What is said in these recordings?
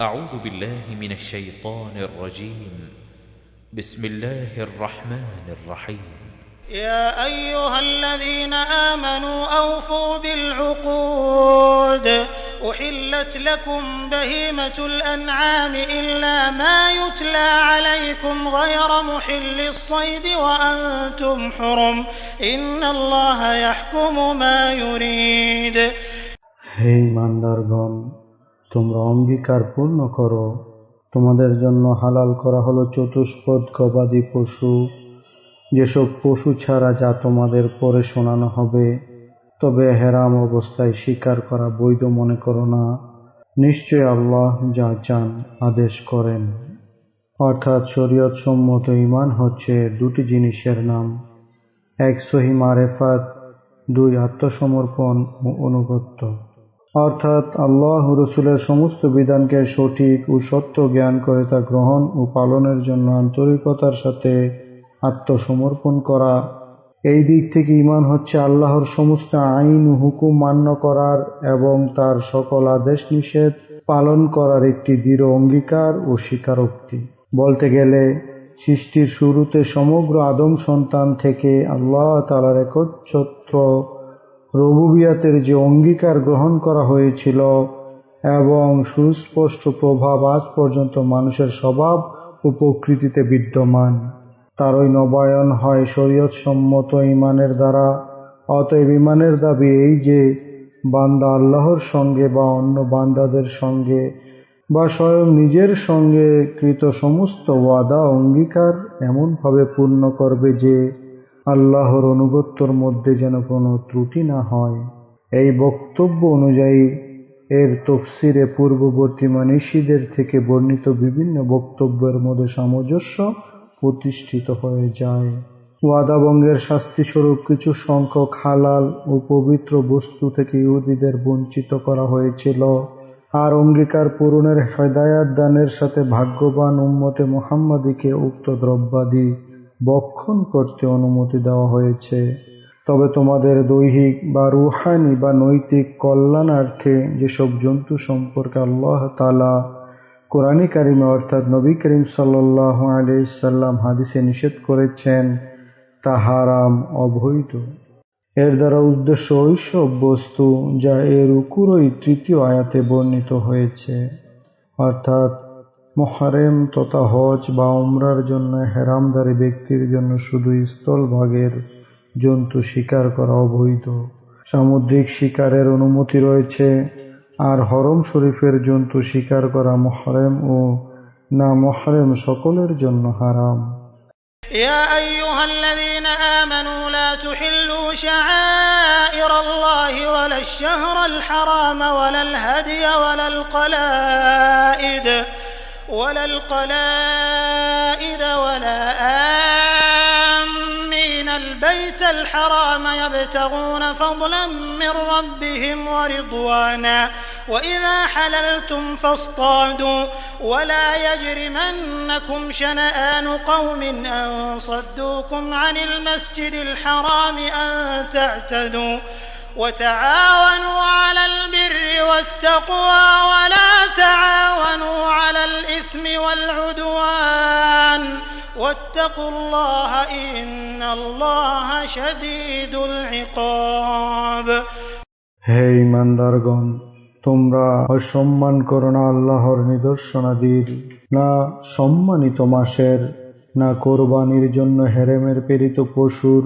أعوذ بالله من الشيطان الرجيم بسم الله الرحمن الرحيم يا أيها الذين آمنوا أوفوا بالعقود أحلت لكم بهيمة الأنعام إلا ما يتلى عليكم غير محل الصيد وأنتم حرم إن الله يحكم ما يريد হে ইমানদারগণ, তোমরা অঙ্গীকার পূর্ণ করো। তোমাদের জন্য হালাল করা হলো চতুষ্পদ গবাদি পশু, যেসব পশু ছাড়া যা তোমাদের পরে শোনানো হবে, তবে হেরাম অবস্থায় শিকার করা বৈধ মনে করো না। নিশ্চয় আল্লাহ যা চান আদেশ করেন। অর্থাৎ শরীয়ত সম্মত ঈমান হচ্ছে দুটি জিনিসের নাম: এক সহি মারেফাত, দুই আত্মসমর্পণ ও অনুগত্য। অর্থাৎ আল্লাহ ও রসুলের সমস্ত বিধানকে সঠিক ও সত্য জ্ঞান করে তা গ্রহণ ও পালনের জন্য আন্তরিকতার সাথে আত্মসমর্পণ করা। এই দিক থেকে ঈমান হচ্ছে আল্লাহর সমস্ত আইন ও হুকুম মান্য করার এবং তার সকল আদেশ নিষেধ পালন করার একটি দৃঢ় অঙ্গীকার ও স্বীকারোক্তি। বলতে গেলে সৃষ্টির শুরুতে সমগ্র আদম সন্তান থেকে আল্লাহ তাআলার একচ্ছত্র রুবুবিয়াতের যে অঙ্গীকার গ্রহণ করা হয়েছিল এবং সুস্পষ্ট প্রভাব আজ পর্যন্ত মানুষের স্বভাব ও প্রকৃতিতে বিদ্যমান, তারই নবায়ন হয় শরীয়ত সম্মত ঈমানের দ্বারা। অতএব ঈমানের দাবি এই যে বান্দা আল্লাহর সঙ্গে বা অন্য বান্দাদের সঙ্গে বা স্বয়ং নিজের সঙ্গে কৃত সমস্ত ওয়াদা অঙ্গীকার এমনভাবে পূর্ণ করবে যে আল্লাহর অনুগত্যর মধ্যে যেন কোনো ত্রুটি না হয়। এই বক্তব্য অনুযায়ী এর তফসিরে পূর্ববর্তী মনীষীদের থেকে বর্ণিত বিভিন্ন বক্তব্যের মধ্যে সামঞ্জস্য প্রতিষ্ঠিত হয়ে যায়। ওয়াদা ভঙ্গের শাস্তিস্বরূপ কিছু সংখ্যক হালাল ও পবিত্র বস্তু থেকে ইহুদীদের বঞ্চিত করা হয়েছিল, আর অঙ্গীকার পূরণের হেদায়াত দানের সাথে ভাগ্যবান উম্মতে মুহাম্মাদীকে উক্ত দ্রব্যাদি ভক্ষণ করতে অনুমতি দেওয়া হয়েছে। তবে তোমাদের দৈহিক বা রুহানি বা নৈতিক কল্যাণার্থে যেসব জন্তু সম্পর্কে আল্লাহ তাআলা কোরআনে কারিমে অর্থাৎ নবী করিম সাল্লাল্লাহু আলাইহি সাল্লাম হাদিসে নিষেধ করেছেন, তা হারাম, অবৈধ। এর দ্বারা উদ্দেশ্য ওইসব বস্তু যা এর উপরই তৃতীয় আয়াতে বর্ণিত হয়েছে, অর্থাৎ মুহরম তথা হজ বা উমরার জন্য হেরামদারী ব্যক্তির জন্য শুধু স্থলভাগের জন্তু শিকার করা অবৈধ। সামুদ্রিক শিকারের অনুমতি রয়েছে, আর হরম শরীফের জন্তু শিকার করা মুহরম ও না মুহরম সকলের জন্য হারাম। يا أيها الذين آمنوا لا تحلوا شعائر الله ولا الشهر الحرام ولا الهدي ولا القلائد ولا آمين البيت الحرام يبتغون فضلا من ربهم ورضوانا وإذا حللتم فاصطادوا ولا يجرمنكم شنآن قوم أن صدوكم عن المسجد الحرام أن تعتدوا وتعاونوا على البر والتقوى ولا تعاونوا على الإثم والعدوان واتقوا الله إن الله شديد العقاب হে ঈমানদারগণ, তোমরা অসম্মান করো না আল্লাহর নিদর্শনাদির, না সম্মানিত মাসের, না কোরবানির জন্য হেরেমের প্রেরিত পশুর,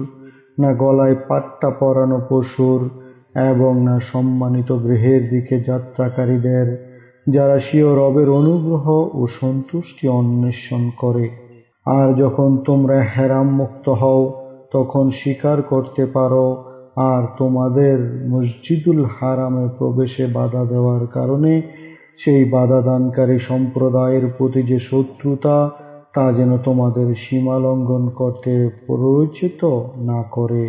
না গলায় পাট্টা পরানো পশুর, এবং না সম্মানিত গৃহের দিকে যাত্রাকারীদের, যারা স্বীয় রবের অনুগ্রহ ও সন্তুষ্টি অন্বেষণ করে। আর যখন তোমরা হেরাম মুক্ত হও তখন শিকার করতে পারো, আর তোমাদের মসজিদুল হারামে প্রবেশে বাধা দেওয়ার কারণে সেই বাধাদানকারী সম্প্রদায়ের প্রতি যে শত্রুতা, তা যেন তোমাদের সীমা লঙ্ঘন করতে প্ররোচিত না করে।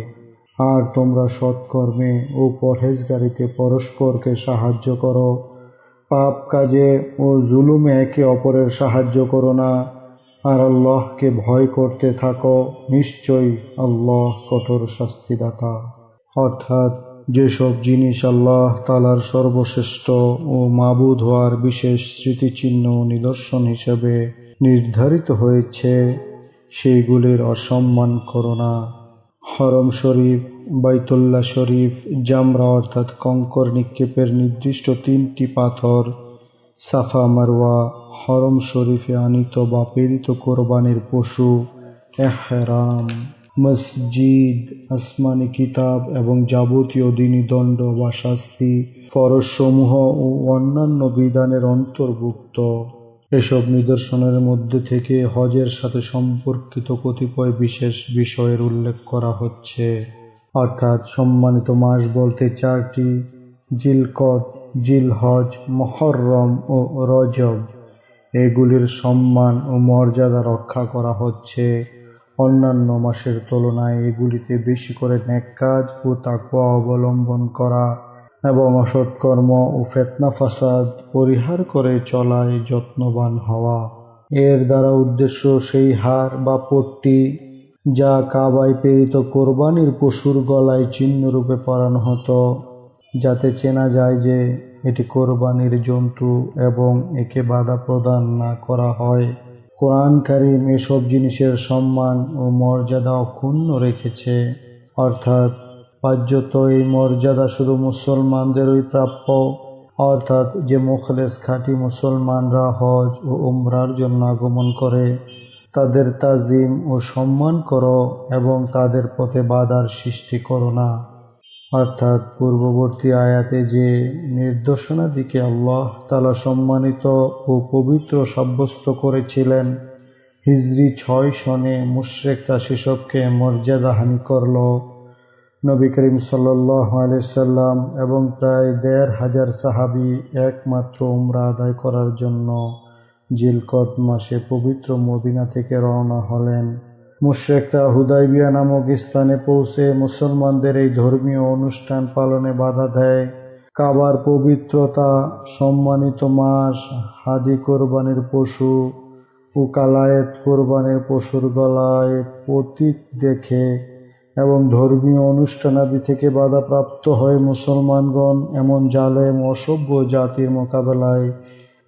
আর তোমরা সৎকর্মে ও পরহেজগারিতে পরস্পরকে সাহায্য করো, পাপ কাজে ও জুলুমে একে অপরের সাহায্য করো না, আর আল্লাহকে ভয় করতে থাকো। নিশ্চয়ই আল্লাহ কঠোর শাস্তিদাতা। অর্থাৎ যেসব জিনিস আল্লাহ তাআলার সর্বশ্রেষ্ঠ ও মাবুদ হওয়ার বিশেষ স্মৃতিচিহ্ন ও নিদর্শন হিসেবে নির্ধারিত হয়েছে সেইগুলির অসম্মান করো না। হরম শরীফ, বাইতুল্লাহ শরীফ, জামরা অর্থাৎ কঙ্কর নিক্ষেপের নির্দিষ্ট 3টি পাথর, সাফা মারওয়া, হরম শরীফে আনিত বা প্রেরিত কোরবানির পশু, এহরাম, মসজিদ, আসমানি কিতাব এবং যাবতীয় দ্বীনি দণ্ড বা শাস্তি, ফরজসমূহ ও অন্যান্য বিধানের অন্তর্ভুক্ত। এসব নিদর্শনের মধ্যে থেকে হজের সাথে সম্পর্কিত কতিপয় বিশেষ বিষয়ের উল্লেখ করা হচ্ছে, অর্থাৎ সম্মানিত মাস বলতে 4টি: জিলকদ, জিলহজ, মুহররম ও রজব। এগুলির সম্মান ও মর্যাদা রক্ষা করা হচ্ছে। অন্যান্য মাসের তুলনায় এগুলিতে বেশি করে নেক কাজ ও তাকওয়া অবলম্বন করা এবং অসৎকর্ম ও ফিতনা ফাসাদ পরিহার করে চলায় যত্নবান হওয়া। এর দ্বারা উদ্দেশ্য সেই হার বা পট্টি যা কাবায় প্রেরিত কোরবানির পশুর গলায় চিহ্নরূপে পরানো হতো, যাতে চেনা যায় যে এটি কোরবানির জন্তু এবং একে বাধা প্রদান না করা হয়। কোরআন কারীম এসব জিনিসের সম্মান ও মর্যাদা অক্ষুণ্ণ রেখেছে, অর্থাৎ পার্যত এই মর্যাদা শুধু মুসলমানদেরই প্রাপ্য, অর্থাৎ যে মুখলেস খাঁটি মুসলমানরা হজ ও উমরার জন্য আগমন করে তাদের তাজিম ও সম্মান করো এবং তাদের পথে বাধার সৃষ্টি করো না। অর্থাৎ পূর্ববর্তী আয়াতে যে নির্দেশনাদিকে আল্লাহ তাআলা সম্মানিত ও পবিত্র সাব্যস্ত করেছিলেন, হিজরি 6 সনে মুশরিকরা সেসবকে মর্যাদাহানি করল। নবী করিম সাল্লাল্লাহু আলাইহি সাল্লাম এবং প্রায় ১৫০০ সাহাবী একমাত্র উমরা আদায় করার জন্য জিলকদ মাসে পবিত্র মদিনা থেকে রওনা হলেন। মুশরিকরা হুদাইবিয়া নামক স্থানে পৌঁছে মুসলমানদের এই ধর্মীয় অনুষ্ঠান পালনে বাধা দেয়। কাবার পবিত্রতা, সম্মানিত মাস, হাদি কোরবানির পশু ও কালায়েত কোরবানির পশুর গলায় প্রতীক দেখে এবং ধর্মীয় অনুষ্ঠানাদি থেকে বাধাপ্রাপ্ত হয়ে মুসলমানগণ এমন জালেম অসভ্য জাতির মোকাবেলায়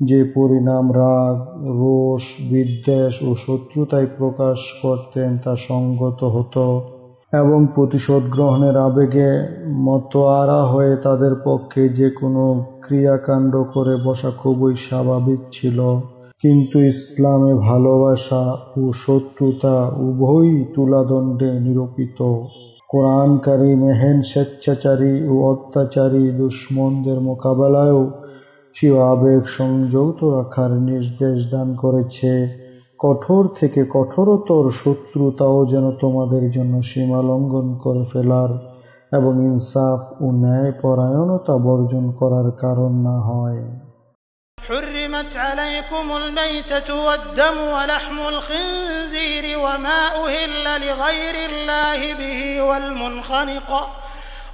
যে পরিণাম রাগ, রোষ, বিদ্বেষ ও শত্রুতায় প্রকাশ করতেন তা সঙ্গত হতো এবং প্রতিশোধ গ্রহণের আবেগে মতোয়ারা হয়ে তাদের পক্ষে যে কোনো ক্রিয়াকাণ্ড করে বসা খুবই স্বাভাবিক ছিল। কিন্তু ইসলামে ভালোবাসা ও শত্রুতা উভয়ই তুলাদণ্ডে নিরূপিত। কোরআন কারীম এহেন স্বেচ্ছাচারী ও অত্যাচারী দুশমনদের মোকাবেলায়ও স্বীয় আবেগ সংযত রাখার নির্দেশ দান করেছে। কঠোর থেকে কঠোরতর শত্রুতাও যেন তোমাদের জন্য সীমা লঙ্ঘন করে ফেলার এবং ইনসাফ ও ন্যায় পরায়ণতা বর্জন করার কারণ না হয়। حرمت عليكم الميتة والدم ولحم الخنزير وما أهل لغير الله به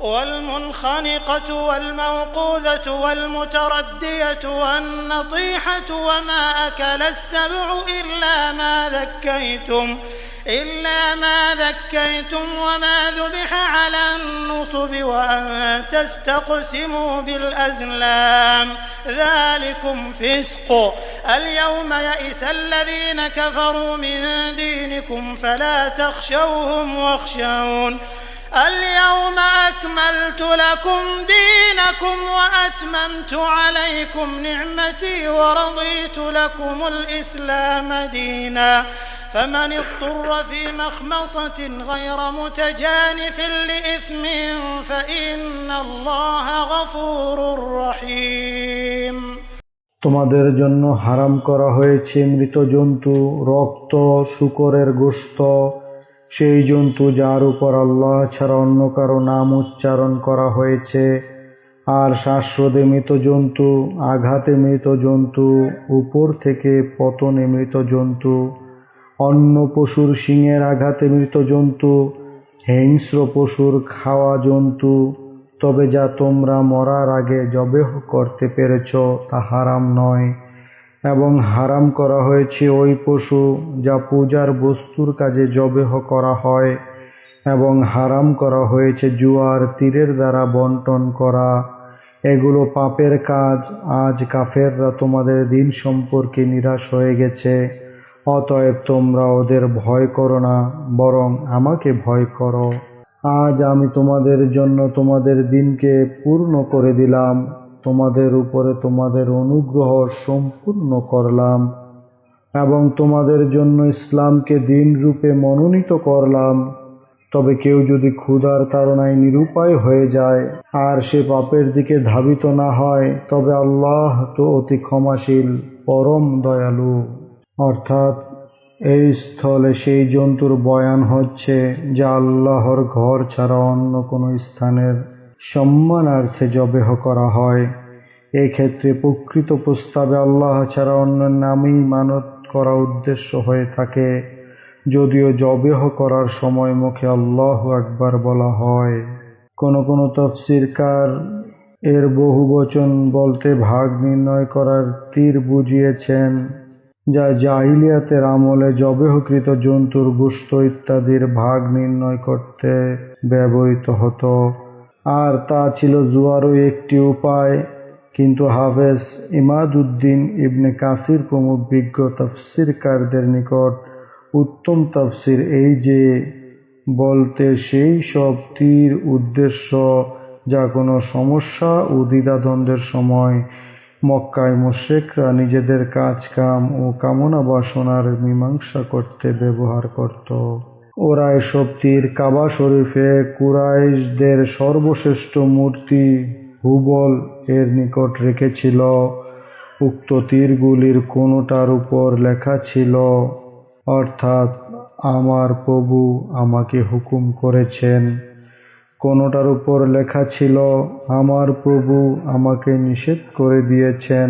والمنخنقة والموقوذة والمتردية والنطيحة وما أكل السبع إلا ما ذكيتم وما ذبح على النصب وأن تستقسموا بالأزلام ذلكم فسق. اليوم يئس الذين كفروا من دينكم فلا تخشوهم واخشون. اليوم أكملت لكم دينكم وأتممت عليكم نعمتي ورضيت لكم الإسلام دينا فمن اضطر في مخمصة غير متجانف لإثم فإن الله غفور رحيم. তোমাদের জন্য হারাম করা হয়েছে মৃত জন্তু, রক্ত, শূকরের গোশত, সেই জন্তু যার উপর আল্লাহ ছাড়া অন্য কারো নাম উচ্চারণ করা হয়েছে, আর শ্বাসরোধে মৃত জন্তু, আঘাতে মৃত জন্তু, উপর থেকে পতনে মৃত জন্তু, অন্য পশুর শিংয়ের আঘাতে মৃত জন্তু, হিংস্র পশুর খাওয়া জন্তু, তবে যা তোমরা মরার আগে জবেহ করতে পেরেছ তা হারাম নয়। এবং হারাম করা হয়েছে ওই পশু যা পূজার বস্তুর কাজে জবেহ করা হয়, এবং হারাম করা হয়েছে জুয়ার তীরের দ্বারা বন্টন করা। এগুলো পাপের কাজ। আজ কাফেররা তোমাদের দিন সম্পর্কে নিরাশ হয়ে গেছে, অতএব তোমরা ওদের ভয় করো না, বরং আমাকে ভয় করো। আজ আমি তোমাদের জন্য তোমাদের দিনকে পূর্ণ করে দিলাম, তোমাদের উপরে তোমাদের অনুগ্রহ সম্পূর্ণ করলাম এবং তোমাদের জন্য ইসলামকে দিন রূপে মনোনীত করলাম। তবে কেউ যদি ক্ষুধার তাড়নায় নিরুপায় হয়ে যায় আর সে পাপের দিকে ধাবিত না হয়, তবে আল্লাহ তো অতি ক্ষমাশীল, পরম দয়ালু। অর্থাৎ এই স্থলে সেই জন্তুর বয়ান হচ্ছে যা আল্লাহর ঘর ছাড়া অন্য কোনো স্থানের সম্মানার্থে জবেহ করা হয়। এক্ষেত্রে প্রকৃত প্রস্তাবে আল্লাহ ছাড়া অন্য নামেই মানত করা উদ্দেশ্য হয়ে থাকে, যদিও জবেহ করার সময় মুখে আল্লাহু আকবার বলা হয়। কোন কোন তাফসীরকার এর বহুবচন বলতে ভাগ নির্ণয় করার তীর বুঝিয়েছেন, যা জাহিলিয়াতের আমলে জবেহকৃত জন্তুর গোশত ইত্যাদির ভাগ নির্ণয় করতে ব্যবহৃত হতো, আর তা ছিল জুয়ারও একটি উপায়। কিন্তু হাফেজ ইমাদউদ্দিন ইবনে কাসির প্রমুখ বিজ্ঞ তাফসীরকারদের নিকট উত্তম তাফসীর এই যে বলতে সেই সব তীর উদ্দেশ্য যা কোনো সমস্যা ও দ্বিধাদ্বন্দ্বের সময় মক্কায় মুশরিকরা নিজেদের কাজকাম ও কামনা বাসনার মীমাংসা করতে ব্যবহার করত। ওরা এসব তীর কাবা শরীফে কুরাইশদের সর্বশ্রেষ্ঠ মূর্তি হুবল এর নিকট রেখেছিল। উক্ত তীরগুলির কোনোটার উপর লেখা ছিল, অর্থাৎ আমার প্রভু আমাকে হুকুম করেছেন, কোনোটার উপর লেখা ছিল আমার প্রভু আমাকে নিষেধ করে দিয়েছেন।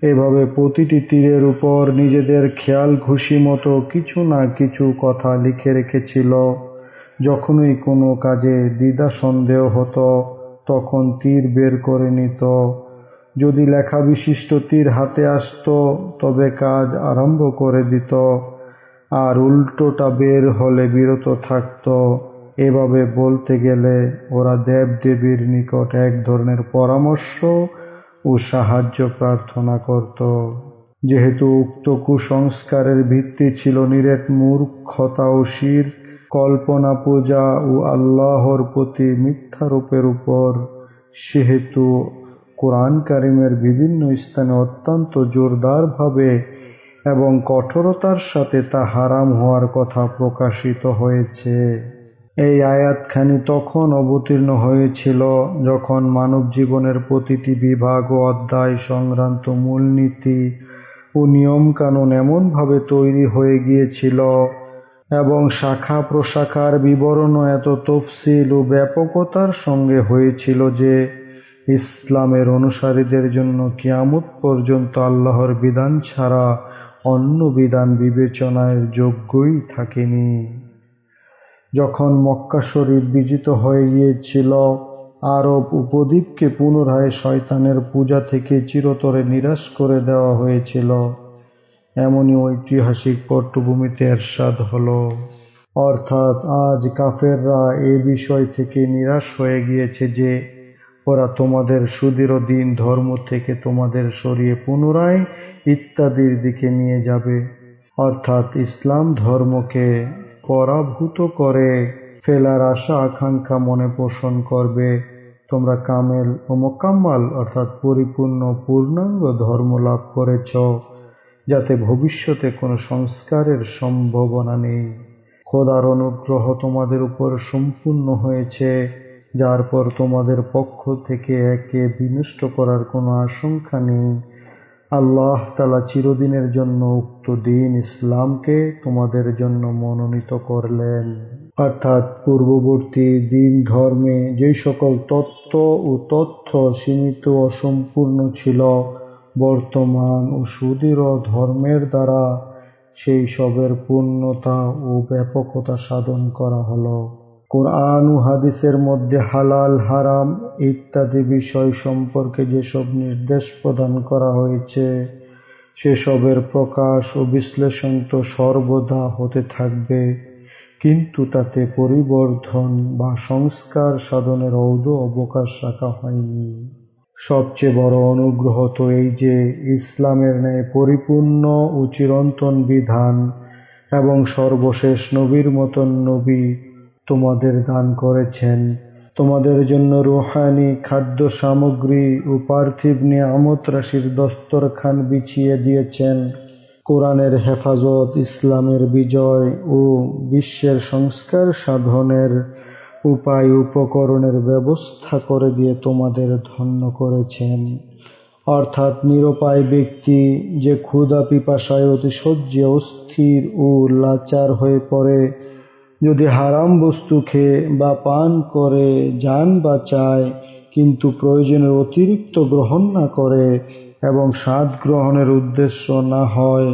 এভাবে প্রতিটি তীরের উপর নিজেদের খেয়াল খুশি মতো কিছু না কিছু কথা লিখে রেখেছিল। যখনই কোনো কাজে দ্বিধা সন্দেহ হতো তখন তীর বের করে নিত। যদি লেখা বিশিষ্ট তীর হাতে আসতো তবে কাজ আরম্ভ করে দিত, আর উল্টোটা বের হলে বিরত থাকত। এভাবে বলতে গেলে ওরা দেবদেবীর নিকট এক ধরনের পরামর্শ ও সাহায্য প্রার্থনা করত। যেহেতু উক্ত কুসংস্কারের ভিত্তি ছিল নিরেট মূর্খতা ও শিরক, কল্পনা পূজা ও আল্লাহর প্রতি মিথ্যারোপের উপর, সেহেতু কোরআন কারিমের বিভিন্ন স্থানে অত্যন্ত জোরদারভাবে এবং কঠোরতার সাথে তা হারাম হওয়ার কথা প্রকাশিত হয়েছে। এই আয়াতখানি তখন অবতীর্ণ হয়েছিল যখন মানব জীবনের প্রতিটি বিভাগ ও অধ্যায় সংক্রান্ত মূলনীতি ও নিয়মকানুন এমনভাবে তৈরি হয়ে গিয়েছিল এবং শাখা প্রশাখার বিবরণও এত তফসিল ও ব্যাপকতার সঙ্গে হয়েছিল যে ইসলামের অনুসারীদের জন্য কিয়ামত পর্যন্ত আল্লাহর বিধান ছাড়া অন্য বিধান বিবেচনার যোগ্যই থাকেনি। যখন মক্কা শরীফ বিজিত হয়ে গিয়েছিল, আরব উপদ্বীপকে পুনরায় শয়তানের পূজা থেকে চিরতরে নিরাশ করে দেওয়া হয়েছিল। এমনই ঐতিহাসিক পটভূমিতে এরশাদ হলো, অর্থাৎ আজ কাফেররা এ বিষয় থেকে নিরাশ হয়ে গিয়েছে যে ওরা তোমাদের সুদৃঢ় দিন ধর্ম থেকে তোমাদের সরিয়ে পুনরায় ইত্যাদির দিকে নিয়ে যাবে, অর্থাৎ ইসলাম ধর্মকে পরাভূত করে ফেলার আশা আকাঙ্ক্ষা মনে পোষণ করবে। তোমরা কামেল ও মোকাম্মাল অর্থাৎ পরিপূর্ণ পূর্ণাঙ্গ ধর্ম লাভ করেছ, যাতে ভবিষ্যতে কোনো সংস্কারের সম্ভাবনা নেই। খোদার অনুগ্রহ তোমাদের উপর সম্পূর্ণ হয়েছে, যার পর তোমাদের পক্ষ থেকে একে বিনষ্ট করার কোনো আশঙ্কা নেই। আল্লাহ তাআলা চিরদিনের জন্য উক্ত দিন ইসলামকে তোমাদের জন্য মনোনীত করলেন। অর্থাৎ পূর্ববর্তী দিন ধর্মে যে সকল তত্ত্ব ও তথ্য সীমিত ও অসম্পূর্ণ ছিল, বর্তমান ও সুদৃঢ় ধর্মের দ্বারা সেই সবের পূর্ণতা ও ব্যাপকতা সাধন করা হলো। কোরআন ও হাদিসের মধ্যে হালাল হারাম ইত্যাদি বিষয় সম্পর্কে যেসব নির্দেশ প্রদান করা হয়েছে, সেসবের প্রকাশ ও বিশ্লেষণ তো সর্বদা হতে থাকবে। কিন্তু তাতে পরিবর্ধন বা সংস্কার সাধনের ঔদ অবকাশ রাখা হয়নি। সবচেয়ে বড় অনুগ্রহ তো এই যে ইসলামের ন্যায় পরিপূর্ণ ও চিরন্তন বিধান এবং সর্বশেষ নবীর মতন নবী তোমাদের দান করেছেন। তোমাদের জন্য রুহানি খাদ্য সামগ্রী ও পার্থিব নিয়ামত রাশির দস্তরখান বিছিয়ে দিয়েছেন। কোরআনের হেফাজত, ইসলামের বিজয় ও বিশ্বের সংস্কার সাধনের উপায় উপকরণের ব্যবস্থা করে দিয়ে তোমাদের ধন্য করেছেন। অর্থাৎ নিরুপায় ব্যক্তি যে ক্ষুধা পিপাসায় অতিশয্যে অস্থির ও লাচার হয়ে পড়ে, যদি হারাম বস্তু খেয়ে বা পান করে যান বাঁচায়, কিন্তু প্রয়োজনের অতিরিক্ত গ্রহণ না করে এবং স্বাদ গ্রহণের উদ্দেশ্য না হয়,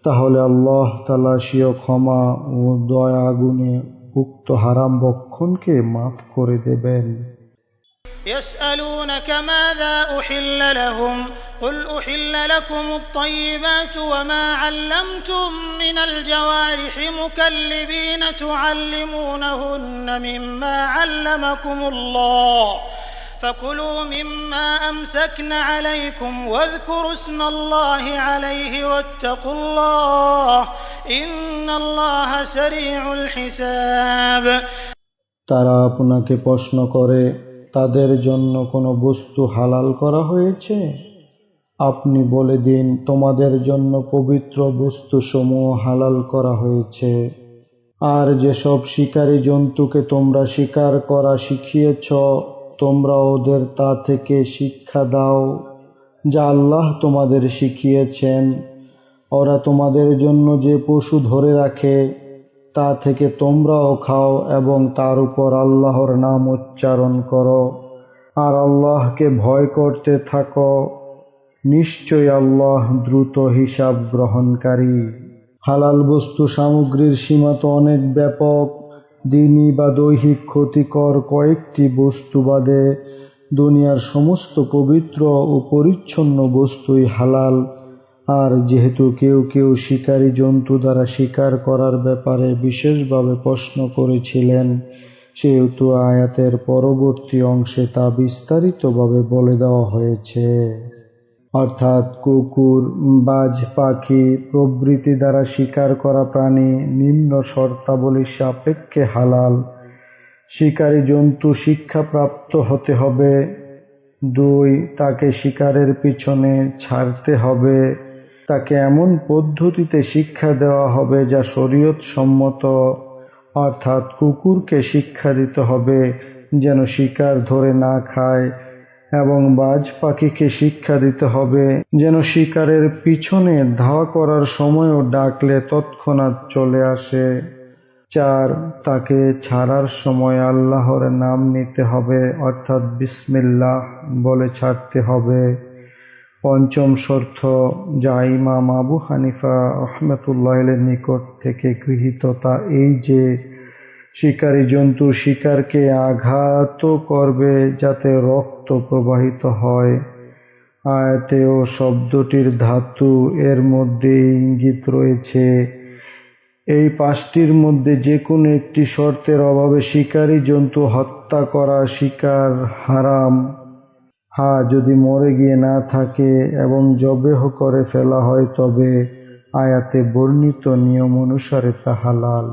তাহলে আল্লাহ তাআলা স্বীয় ক্ষমা ও দয়া গুণে উক্ত হারাম ভক্ষণকে মাফ করে দেবেন। يسألونك ماذا أحل لهم قل أحل لكم الطيبات وما علمتم من الجوارح مكلبين تعلمونهن مما علمكم الله فكلوا مما أمسكن عليكم واذكروا اسم الله عليه واتقوا الله إن الله سريع الحساب। তারা আপনাকে প্রশ্ন করে, তাদের জন্য কোনো বস্তু হালাল করা হয়েছে? আপনি বলে দিন, তোমাদের জন্য পবিত্র বস্তুসমূহ হালাল করা হয়েছে। আর যেসব শিকারী জন্তুকে তোমরা শিকার করা শিখিয়েছ, তোমরা ওদের তা থেকে শিক্ষা দাও যা আল্লাহ তোমাদের শিখিয়েছেন। ওরা তোমাদের জন্য যে পশু ধরে রাখে তা থেকে তোমরাও খাও এবং তার উপর আল্লাহর নাম উচ্চারণ করো আর আল্লাহকে ভয় করতে থাকো। নিশ্চয় আল্লাহ দ্রুত হিসাব গ্রহণকারী। হালাল বস্তু সামগ্রীর সীমা তো অনেক ব্যাপক। দিনী বা দৈহিক ক্ষতিকর কয়েকটি বস্তু বাদে দুনিয়ার সমস্ত পবিত্র ও পরিচ্ছন্ন বস্তুই হালাল। আর যেহেতু কেউ কেউ শিকারী জন্তু দ্বারা শিকার করার ব্যাপারে বিশেষভাবে প্রশ্ন করেছিলেন, সেহেতু আয়াতের পরবর্তী অংশে তা বিস্তারিতভাবে বলে দেওয়া হয়েছে। অর্থাৎ কুকুর, বাজ পাখি প্রভৃতি দ্বারা শিকার করা প্রাণী নিম্ন শর্তাবলী সাপেক্ষে হালাল। শিকারী জন্তু শিক্ষাপ্রাপ্ত হতে হবে। 2, তাকে শিকারের পিছনে ছাড়তে হবে। তাকে এমন পদ্ধতিতে শিক্ষা দেওয়া হবে যা শরীয়ত সম্মত। অর্থাৎ কুকুরকে শিক্ষা দিতে হবে যেন শিকার ধরে না খায় এবং বাজ পাখিকে শিক্ষা দিতে হবে যেন শিকারের পিছনে ধাওয়া করার সময়ও ডাকলে তৎক্ষণাৎ চলে আসে। 4, তাকে ছাড়ার সময় আল্লাহর নাম নিতে হবে, অর্থাৎ বিসমিল্লাহ বলে ছাড়তে হবে। 5ম শর্ত, যা ইমাম আবু হানিফা রাহমাতুল্লাহির নিকট থেকে গৃহীত, তা এই যে শিকারী জন্তু শিকারকে আঘাত করবে যাতে রক্ত প্রবাহিত হয়। আয়াতেও শব্দটির ধাতু এর মধ্যে ইঙ্গিত রয়েছে। এই 5টির মধ্যে যে কোনো একটি শর্তের অভাবে শিকারী জন্তু হত্যা করা শিকার হারাম। যদি মরে গিয়ে না থাকে এবং জবেহ করে ফেলা হয়, তবে আয়াতে বর্ণিত নিয়ম অনুসারে তা হালাল।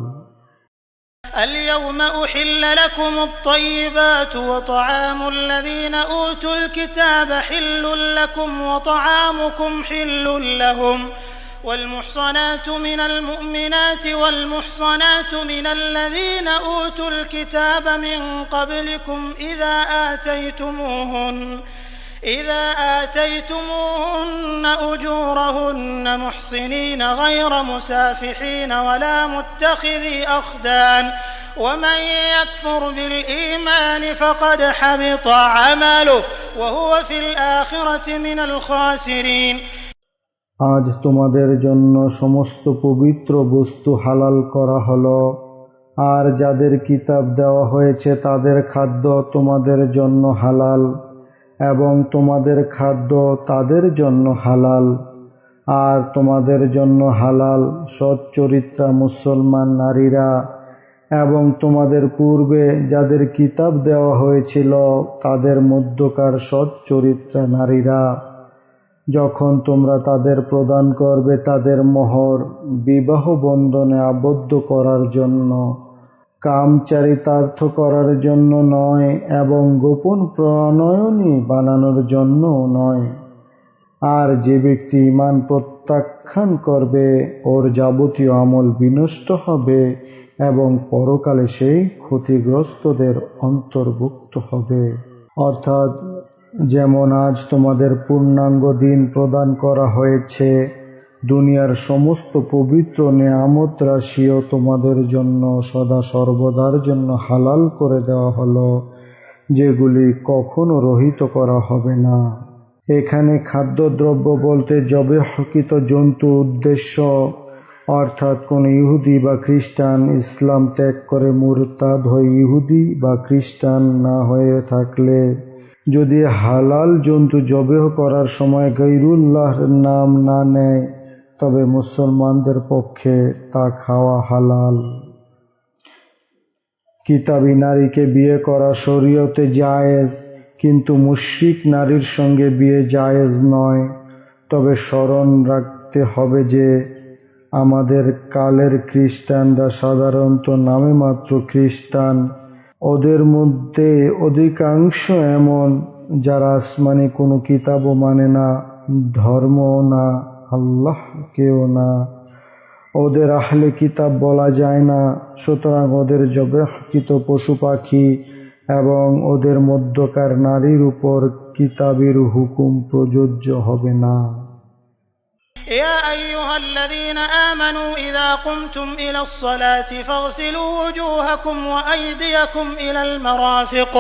اليوم أحل لكم الطيبات وطعام الذين أوتوا الكتاب حل لكم وطعامكم حل لهم والمحصنات من المؤمنات والمحصنات من الذين أوتوا الكتاب من قبلكم إذا آتيتموهن أجورهن محصنين غير مسافحين ولا متخذي أخدان ومن يكفر بالإيمان فقد حبط عمله وهو في الآخرة من الخاسرين। আজ তোমাদের জন্য সমস্ত পবিত্র বস্তু হালাল করা হলো, আর যাদের কিতাব দেওয়া হয়েছে তাদের খাদ্য তোমাদের জন্য হালাল এবং তোমাদের খাদ্য তাদের জন্য হালাল। আর তোমাদের জন্য হালাল সৎ চরিত্রা মুসলমান নারীরা এবং তোমাদের পূর্বে যাদের কিতাব দেওয়া হয়েছিল তাদের মধ্যকার সৎ চরিত্রা নারীরা, যখন তোমরা তাদের প্রদান করবে তাদের মোহর বিবাহ বন্ধনে আবদ্ধ করার জন্য, কামচারিতার্থ করার জন্য নয় এবং গোপন প্রণয়নী বানানোর জন্য নয়। আর যে ব্যক্তি ঈমান প্রত্যাখ্যান করবে ওর যাবতীয় আমল বিনষ্ট হবে এবং পরকালে সেই ক্ষতিগ্রস্তদের অন্তর্ভুক্ত হবে। অর্থাৎ যেমন আজ তোমাদের পূর্ণাঙ্গ দিন প্রদান করা হয়েছে, দুনিয়ার সমস্ত পবিত্র নেয়ামত রাশিও তোমাদের জন্য সদা সর্বদার জন্য হালাল করে দেওয়া হলো, যেগুলি কখনো রহিত করা হবে না। এখানে খাদ্যদ্রব্য বলতে জবেহকৃত জন্তু উদ্দেশ্য, অর্থাৎ কোন ইহুদি বা খ্রিস্টান ইসলাম ত্যাগ করে মুরতাদ হয়ে ইহুদি বা খ্রিস্টান না হয়ে থাকলে যদি হালাল জন্তু জবেহ করার সময় গৈরুল্লাহর নাম না নেয়, তবে মুসলমানদের পক্ষে তা খাওয়া হালাল। কিতাবী নারীকে বিয়ে করা শরীয়তে জায়েজ, কিন্তু মুশরিক নারীর সঙ্গে বিয়ে জায়েজ নয়। তবে স্মরণ রাখতে হবে যে আমাদের কালের খ্রিস্টানরা সাধারণত নামে মাত্র খ্রিস্টান। ওদের মধ্যে অধিকাংশ এমন যারা আসমানি কোনো কিতাবও মানে না, ধর্মও না, আল্লাহকেও না। ওদের আহলে কিতাব বলা যায় না, সুতরাং ওদের জবেহকৃত পশু পাখি এবং ওদের মধ্যকার নারীর উপর কিতাবের হুকুম প্রযোজ্য হবে না। يا أيها الذين آمنوا إذا قمتم إلى الصلاة فاغسلوا وجوهكم وأيديكم إلى المرافق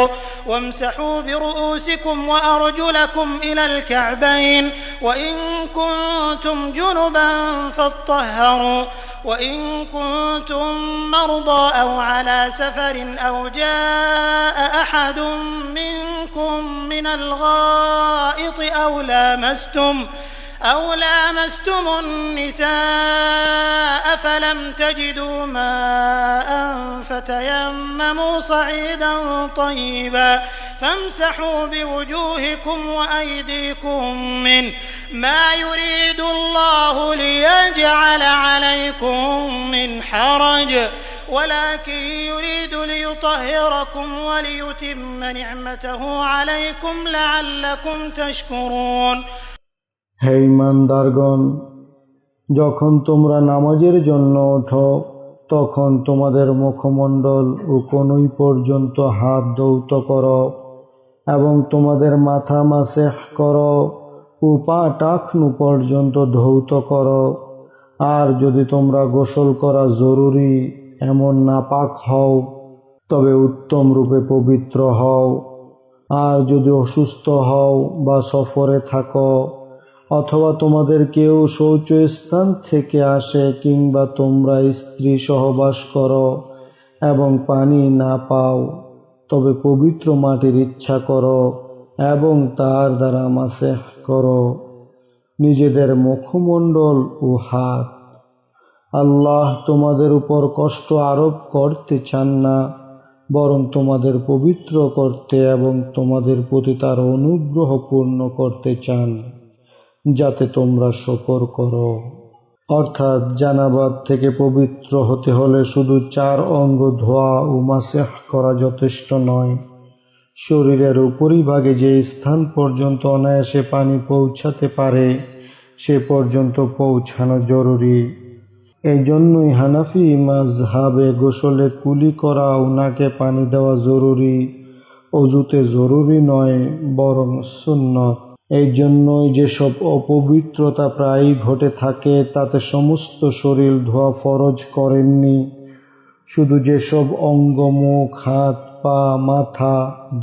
وامسحوا برؤوسكم وأرجلكم إلى الكعبين وإن كنتم جنبا فاطهروا وإن كنتم مرضى أو على سفر أو جاء أحد منكم من الغائط أو لامستم النساء فلم تجدوا ماء فتيمموا صعيدا طيبا فامسحوا بوجوهكم وأيديكم منه ما يريد الله ليجعل عليكم من حرج ولكن يريد ليطهركم وليتم نعمته عليكم لعلكم تشكرون। হে ঈমানদারগণ, যখন তোমরা নামাজের জন্য ওঠো তখন তোমাদের মুখমণ্ডল ও কনুই পর্যন্ত হাত ধৌত করো এবং তোমাদের মাথা মাসেহ করো ও পা টাকনু পর্যন্ত ধৌত করো। আর যদি তোমরা গোসল করা জরুরি এমন নাপাক হও তবে উত্তম রূপে পবিত্র হও। আর যদি অসুস্থ হও বা সফরে থাকো অথবা তোমাদের কেউ শৌচস্থান থেকে আসে কিংবা তোমরা স্ত্রী সহবাস করো এবং পানি না পাও, তবে পবিত্র মাটির ইচ্ছা করো এবং তার দ্বারা মাসেহ করো নিজেদের মুখমণ্ডল ও হাত। আল্লাহ তোমাদের উপর কষ্ট আরোপ করতে চান না, বরং তোমাদের পবিত্র করতে এবং তোমাদের প্রতি তার অনুগ্রহ পূর্ণ করতে চান, যাতে তোমরা শুকর করো। অর্থাৎ জানাবাত থেকে পবিত্র হতে হলে শুধু 4 অঙ্গ ধোয়া ও মাসেহ করা যথেষ্ট নয়। শরীরের উপরিভাগে যে স্থান পর্যন্ত অনায়াসে পানি পৌঁছাতে পারে সে পর্যন্ত পৌঁছানো জরুরি। এই জন্যই হানাফি মাযহাবে গোসলে কুলি করা ও নাকে পানি দেওয়া জরুরি, অজুতে জরুরি নয় বরং সুন্নত। এই জন্যই যেসব অপবিত্রতা প্রায়ই ঘটে থাকে তাতে সমস্ত শরীর ধোয়া ফরজ করেননি। শুধু যেসব অঙ্গ, মুখ, হাত, পা, মাথা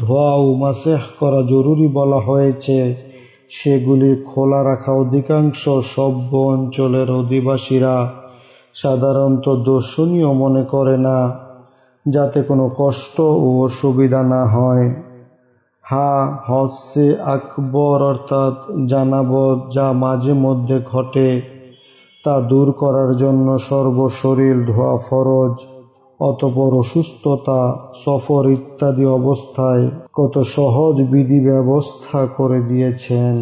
ধোয়া ও মাসেহ করা জরুরি বলা হয়েছে সেগুলি খোলা রাখা অধিকাংশ সভ্য অঞ্চলের অধিবাসীরা সাধারণত দর্শনীয় মনে করে না, যাতে কোনো কষ্ট ও অসুবিধা না হয়। হজ্জে আকবর অর্থাৎ জানাবত যা মাঝে মধ্যে ঘটে তা দূর করার জন্য সর্বশরীর ধোয়া ফরজ। অতঃপর অসুস্থতা, সফর ইত্যাদি অবস্থায় কত সহজ বিধি ব্যবস্থা করে দিয়েছেন।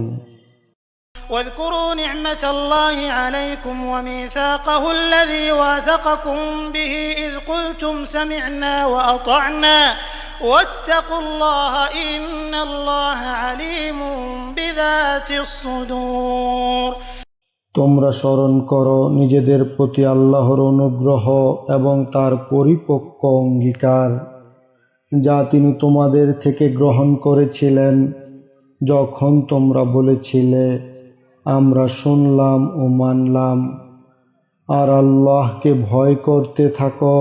واذكروا نعمة الله عليكم وميثاقه الذي واثقكم به إذ قلتم سمعنا وأطعنا واتقوا الله إن الله عليم بذات الصدور। তোমরা স্মরণ করো নিজেদের প্রতি আল্লাহর অনুগ্রহ এবং তার পরিপক্ক অঙ্গীকার, যা তিনি তোমাদের থেকে গ্রহণ করেছিলেন যখন তোমরা বলেছিলে, আমরা শুনলাম ও মানলাম। আর আল্লাহকে ভয় করতে থাকো,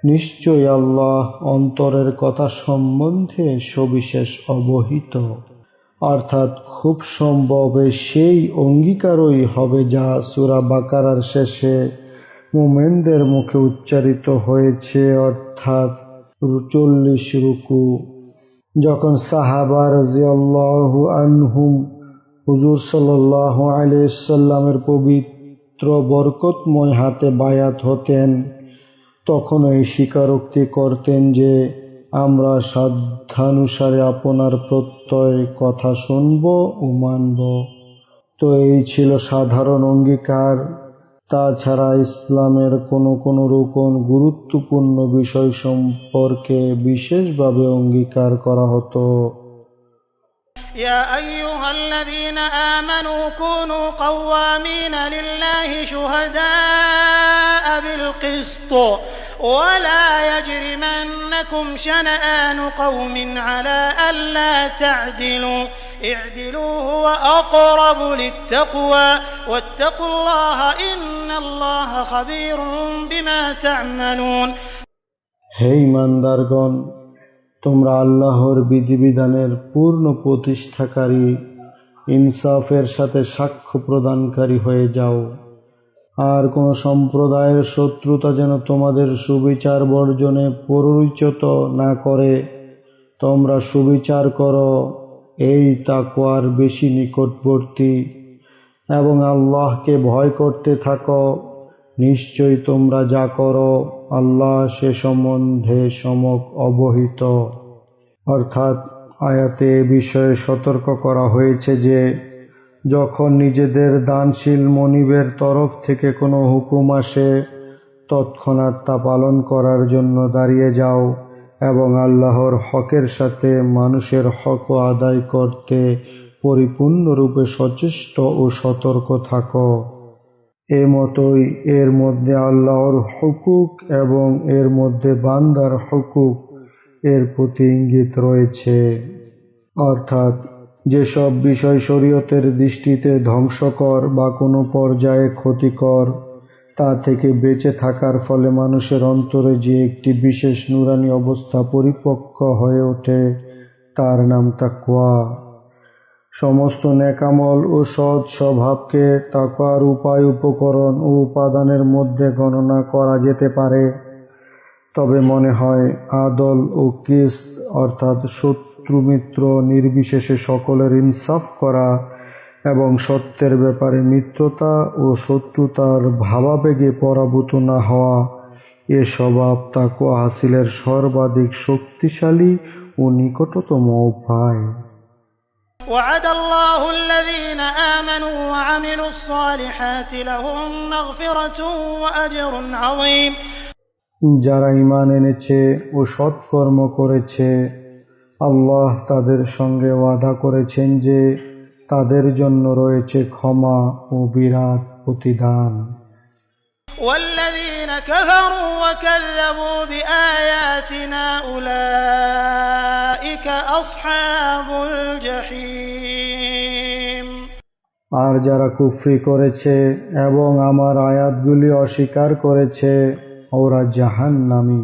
নিশ্চয়ই আল্লাহ অন্তরের কথা সম্বন্ধে সবিশেষ অবহিত। অর্থাৎ খুব সম্ভবে সেই অঙ্গীকারই হবে যা সূরা বাকারার শেষে মুমিনদের মুখে উচ্চারিত হয়েছে, অর্থাৎ 40 রুকু। যখন সাহাবা রাদিয়াল্লাহু আনহুম হুজুর সাল্লাল্লাহু আলাইহি সাল্লামের পবিত্র বরকতময় হাতে বায়াত হতেন, তখন এই স্বীকারোক্তি করতেন যে আমরা সাধ্যানুসারে আপনার প্রত্যয় কথা শুনব ও মানব। তো এই ছিল সাধারণ অঙ্গীকার। তাছাড়া ইসলামের কোনো রকম গুরুত্বপূর্ণ বিষয় সম্পর্কে বিশেষভাবে অঙ্গীকার করা হতো। يا أيها الذين آمنوا كونوا قوامين لله شهداء بالقسط ولا يجرمنكم شنآن قوم على ألا تعدلوا اعدلوا هو أقرب للتقوى واتقوا الله إن الله خبير بما تعملون। হে ঈমানদারগণ, তোমরা আল্লাহর বিধিবিধানের পূর্ণ প্রতিষ্ঠাকারী, ইনসাফের সাথে সাক্ষ্য প্রদানকারী হয়ে যাও। আর কোন সম্প্রদায়ের শত্রুতা যেন তোমাদের সুবিচার বর্জনে প্ররোচিত না করে। তোমরা সুবিচার করো, এই তাকওয়ার বেশি নিকটবর্তী, এবং আল্লাহকে ভয় করতে থাকো। নিশ্চয়ই তোমরা যা করো আল্লাহ সে সম্বন্ধে সম্যক অবহিত। অর্থাৎ আয়াতে এ বিষয়ে সতর্ক করা হয়েছে যে যখন নিজেদের দানশীল মনিবের তরফ থেকে কোনো হুকুম আসে, তৎক্ষণাৎ তা পালন করার জন্য দাঁড়িয়ে যাও এবং আল্লাহর হকের সাথে মানুষের হকও আদায় করতে পরিপূর্ণরূপে সচেষ্ট ও সতর্ক থাকো। মতোই এর মধ্যে আল্লাহর হুকুক এবং এর মধ্যে বান্দার হুকুক এর প্রতি ইঙ্গিত রয়েছে। অর্থাৎ যেসব বিষয় শরীয়তের দৃষ্টিতে ধ্বংসকর বা কোনো পর্যায়ে ক্ষতিকর, তা থেকে বেঁচে থাকার ফলে মানুষের অন্তরে যে একটি বিশেষ নুরানি অবস্থা পরিপক্ক হয়ে ওঠে, তার নাম তাকওয়া। সমস্ত নেকামল ও সৎ স্বভাবকে তাকওয়ার উপায়, উপকরণ ও উপাদানের মধ্যে গণনা করা যেতে পারে। তবে মনে হয় আদল ও কিসত, অর্থাৎ শত্রু মিত্র নির্বিশেষে সকলের ইনসাফ করা এবং সত্যের ব্যাপারে মিত্রতা ও শত্রুতার ভাবাবেগে পরাভূত না হওয়া, এ স্বভাব তাকওয়া হাসিলের সর্বাধিক শক্তিশালী ও নিকটতম উপায়। وعد الله الذين آمنوا وعملوا الصالحات لهم مغفرة وأجر عظيم। যারা ঈমান এনেছে ও সৎকর্ম করেছে, আল্লাহ তাদের সঙ্গে ওয়াদা করেছেন যে তাদের জন্য রয়েছে ক্ষমা ও বিরাট প্রতিদান। والذين كفروا وكذبوا بآياتنا أولئك أصحاب الجحيم। আর যারা কুফরি করেছে এবং আমার আয়াতগুলি অস্বীকার করেছে, ওরা জাহান্নামী।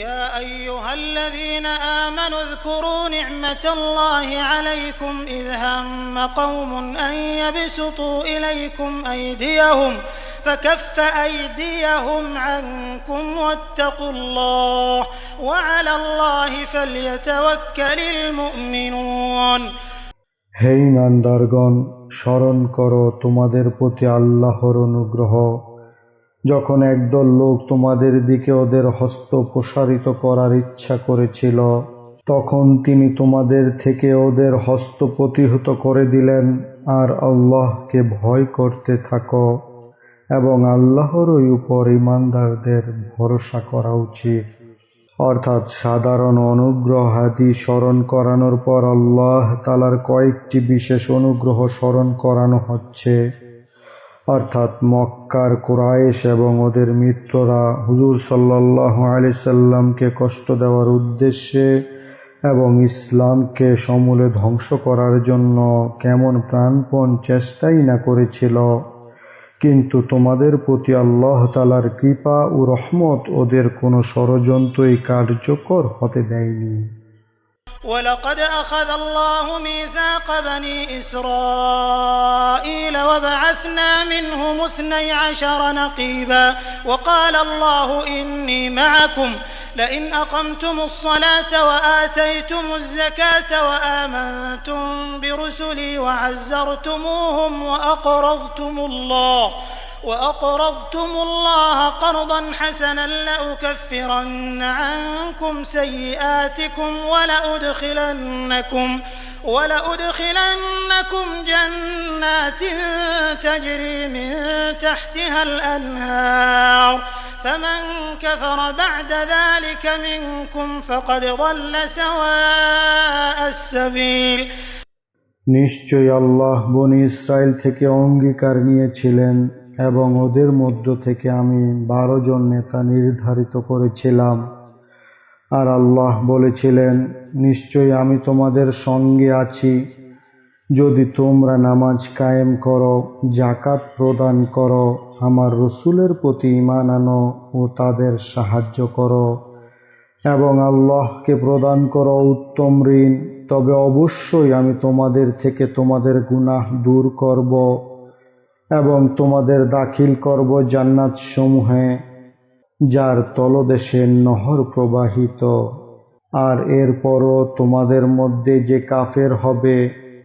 يا أيها الذين آمنوا اذكروا نعمة الله عليكم إذ هم قوم أن يبسطوا إليكم أيديهم فكف أيديهم عنكم واتقوا الله وعلى الله فليتوكل المؤمنون। হে ঈমানদারগণ, স্মরণ করো তোমাদের প্রতি আল্লাহর অনুগ্রহ যখন একদল লোক তোমাদের দিকে ওদের হস্ত প্রসারিত করার ইচ্ছা করেছিল, তখন তিনি তোমাদের থেকে ওদের হস্ত প্রতিহত করে দিলেন। আর আল্লাহকে ভয় করতে থাকো এবং আল্লাহরই উপর ঈমানদারদের ভরসা করা উচিত। অর্থাৎ সাধারণ অনুগ্রহাদি স্মরণ করানোর পর আল্লাহ তাআলার কয়েকটি বিশেষ অনুগ্রহ স্মরণ করানো হচ্ছে। অর্থাৎ মক্কার কুরাইশ এবং ওদের মিত্ররা হুজুর সাল্লাল্লাহু আলাইহি সাল্লামকে কষ্ট দেওয়ার উদ্দেশ্যে এবং ইসলামকে সমূলে ধ্বংস করার জন্য কেমন প্রাণপণ চেষ্টাই না করেছিল, কিন্তু তোমাদের প্রতি আল্লাহ তাআলার কৃপা ও রহমত ওদের কোনো ষড়যন্ত্রই কার্যকর হতে দেয়নি। ولقد أخذ الله ميثاق بني إسرائيل وبعثنا منهم 12 نقيبا وقال الله إني معكم لئن أقمتم الصلاة وآتيتم الزكاة وآمنتم برسلي وعزرتموهم وأقرضتم الله قرضا حسنا لأكفرن عنكم سيئاتكم ولأدخلنكم جنات تجري من تحتها الأنهار فمن كفر بعد ذلك منكم فقد ضل سواء السبيل। নিশ্চয়ই আল্লাহ বনি ইসরাইল থেকে অঙ্গীকার নিয়েছিলেন এবং ওদের মধ্য থেকে আমি 12 জন নেতা নির্ধারিত করেছিলাম। আর আল্লাহ বলেছিলেন, নিশ্চয়ই আমি তোমাদের সঙ্গে আছি যদি তোমরা নামাজ কায়েম করো, যাকাত প্রদান করো, আমার রসুলের প্রতি ঈমান আনো ও তাদের সাহায্য করো এবং আল্লাহকে প্রদান করো উত্তম ঋণ, তবে অবশ্যই আমি তোমাদের থেকে তোমাদের গুনাহ দূর করব এবং তোমাদের দাখিল করব জান্নাত সমূহে যার তলদেশে নহর প্রবাহিত। আর এরপরও তোমাদের মধ্যে যে কাফের হবে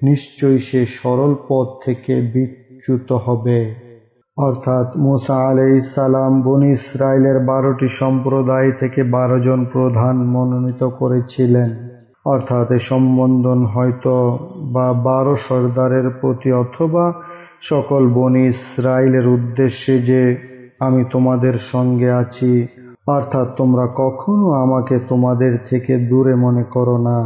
নিশ্চয়ই সে সরল পথ থেকে বিচ্যুত হবে। অর্থাৎ মুসা আলাইহিস সালাম বনি ইসরাইলের 12টি সম্প্রদায় থেকে 12 জন প্রধান মনোনীত করেছিলেন। অর্থাৎ এ সম্বোধন হয়তো বা 12 সর্দারের প্রতি অথবা সকল বনি ইসরাইলের উদ্দেশ্যে যে আমি তোমাদের সঙ্গে আছি, অর্থাৎ তোমরা কখনো আমাকে তোমাদের থেকে দূরে মনে করো না।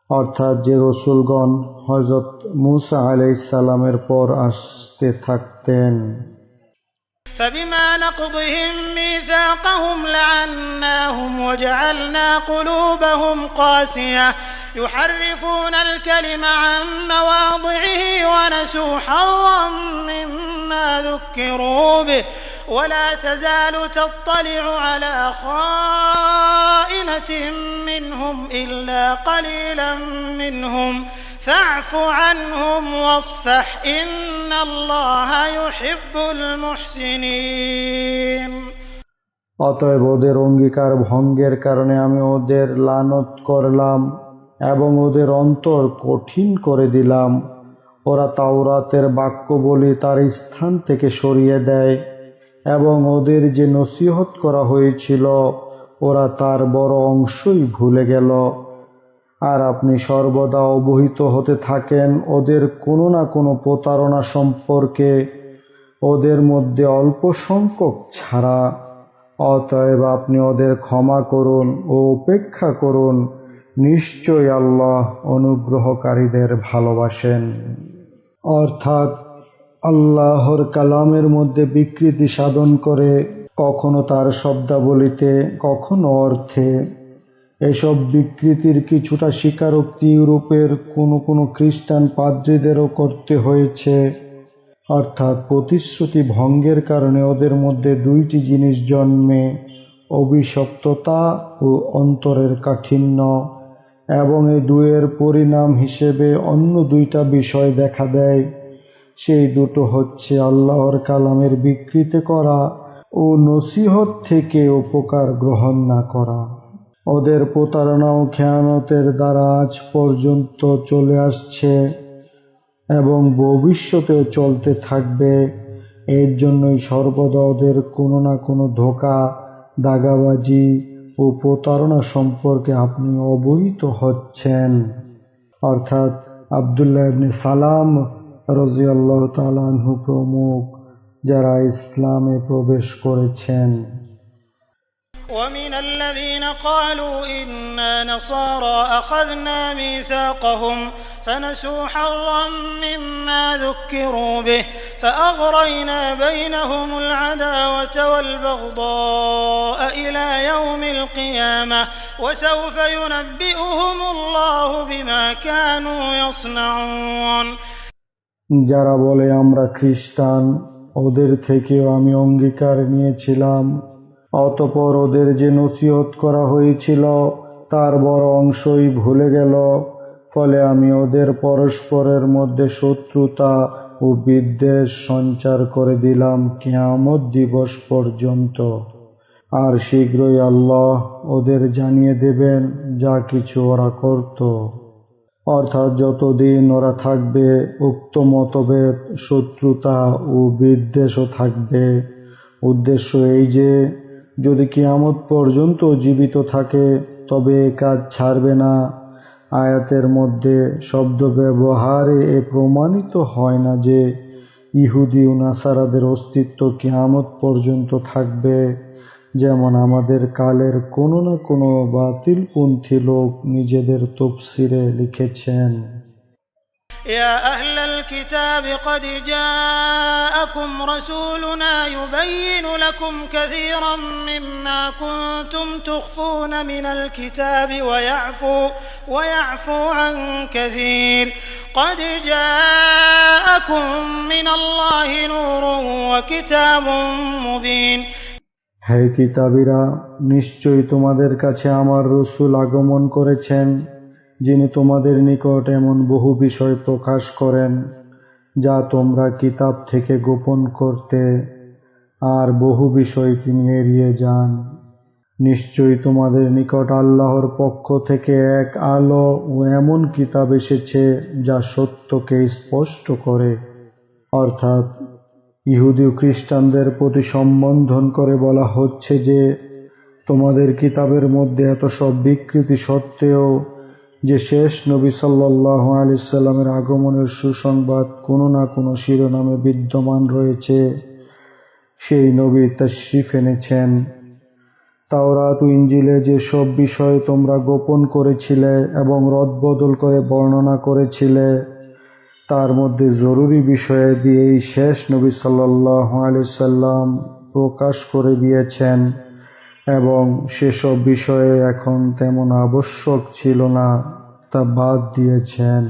অর্থাৎ যে রসুলগণ হযরত মুসা আলাইহিস সালামের পর আসতে থাকতেন। فبما نقضهم ميثاقهم لعناهم وجعلنا قلوبهم قاسية يحرفون الكلم عن مواضعه ونسوا حظا مما ذكروا به ولا تزال تطلع على خائنة منهم إلا قليلا منهم فاعف عنهم واصفح إن الله يحب المحسنين। অতএব ওদের অঙ্গীকার ভঙ্গের কারণে আমি ওদের লানত করলাম এবং ওদের অন্তর কঠিন করে দিলাম। ওরা তাওরাতের বাক্যবলি তার স্থান থেকে সরিয়ে দেয় এবং ওদের যে নসিহত করা হয়েছিল ওরা তার বড় অংশই ভুলে গেল। আর আপনি সর্বদা অবহিত হতে থাকেন ওদের কোনো না কোনো প্রতারণা সম্পর্কে, ওদের মধ্যে অল্প সংখ্যক ছাড়া। অতএব আপনি ওদের ক্ষমা করুন ও উপেক্ষা করুন, নিশ্চয়ই আল্লাহ অনুগ্রহকারীদের ভালোবাসেন। অর্থাৎ আল্লাহর কালামের মধ্যে বিকৃতি সাধন করে, কখনো তার শব্দাবলিতে, কখনো অর্থে। এসব বিকৃতির কিছুটা স্বীকারোক্তি ইউরোপের কোনো খ্রিস্টান পাদ্রীদেরও করতে হয়েছে। অর্থাৎ প্রতিশ্রুতি ভঙ্গের কারণে ওদের মধ্যে 2টি জিনিস জন্মে, অভিশপ্ততা ও অন্তরের কাঠিন্য, এবং এই দুয়ের পরিণাম হিসেবে অন্য 2টা বিষয় দেখা দেয়। সেই দুটো হচ্ছে আল্লাহর কালামের বিকৃতি করা ও নসিহত থেকে উপকার গ্রহণ না করা। ওদের প্রতারণা ও খেয়ানতের দ্বারা আজ পর্যন্ত চলে আসছে এবং ভবিষ্যতেও চলতে থাকবে। এর জন্যই সর্বদা ওদের কোনো না কোনো ধোঁকা, দাগাবাজি ও প্রতারণা সম্পর্কে আপনি অবহিত হচ্ছেন। অর্থাৎ আব্দুল্লাহ ইবনে সালাম রাদিয়াল্লাহু তাআলা আনহু প্রমুখ যারা ইসলামে প্রবেশ করেছেন। ومن الذين قالوا إنا نصارى أخذنا ميثاقهم فنسوا حظا مما ذكروا به فأغرينا بينهم العداوة والبغضاء إلى يوم القيامة وسوف ينبئهم الله بما كانوا يصنعون। যারা বলে আমরা খ্রিস্টান, ওদের থেকেও আমি অঙ্গীকার নিয়েছিলাম, অতঃপর ওদের যে নসিহত করা হয়েছিল তার বড় অংশই ভুলে গেল, ফলে আমি ওদের পরস্পরের মধ্যে শত্রুতা ও বিদ্বেষ সঞ্চার করে দিলাম কিয়ামত দিবস পর্যন্ত। আর শীঘ্রই আল্লাহ ওদের জানিয়ে দেবেন যা কিছু ওরা করত। অর্থাৎ যতদিন ওরা থাকবে উক্ত মতভেদ, শত্রুতা ও বিদ্বেষও থাকবে। উদ্দেশ্য এই যে যদি কিয়ামত পর্যন্ত জীবিত থাকে তবে এ কাজ ছাড়বে না। আয়াতের মধ্যে শব্দ ব্যবহারে এ প্রমাণিত হয় না যে ইহুদি ও নাসারাদের অস্তিত্ব কিয়ামত পর্যন্ত থাকবে, যেমন আমাদের কালের কোনো না কোনো বাতিলপন্থী লোক নিজেদের তফসিরে লিখেছেন। يا أهل الكتاب قد جاءكم رسولنا يبين لكم كثيرا مما كنتم تخفون من الكتاب ويعفو عن كثير قد جاءكم من الله نور وكتاب مبين। হে কিতাবীরা, নিশ্চয়ই তোমাদের কাছে আমার রসূল আগমন করেছেন, যিনি তোমাদের নিকট এমন বহু বিষয় প্রকাশ করেন যা তোমরা কিতাব থেকে গোপন করতে, আর বহু বিষয় তিনি এড়িয়ে যান। নিশ্চয়ই তোমাদের নিকট আল্লাহর পক্ষ থেকে এক আলো ও এমন কিতাব এসেছে যা সত্যকে স্পষ্ট করে। অর্থাৎ ইহুদি ও খ্রিস্টানদের প্রতি সম্বোধন করে বলা হচ্ছে যে তোমাদের কিতাবের মধ্যে এত সব বিকৃতি সত্ত্বেও যে শেষ নবী সাল্লাল্লাহু আলাইহি সাল্লামের আগমনের সুসংবাদ কোনো না কোনো শিরোনামে বিদ্যমান রয়েছে, সেই নবী তাশরিফ এনেছেন। তাওরাত ও ইনজিলে যে সব বিষয় তোমরা গোপন করেছিলে এবং রদবদল করে বর্ণনা করেছিলে, তার মধ্যে জরুরি বিষয়ে দিয়েই শেষ নবী সাল্লাল্লাহু আলাইহি সাল্লাম প্রকাশ করে দিয়েছেন, এবং সেসব বিষয়ে এখন তেমন আবশ্যক ছিল না তা বাদ দিয়েছেন।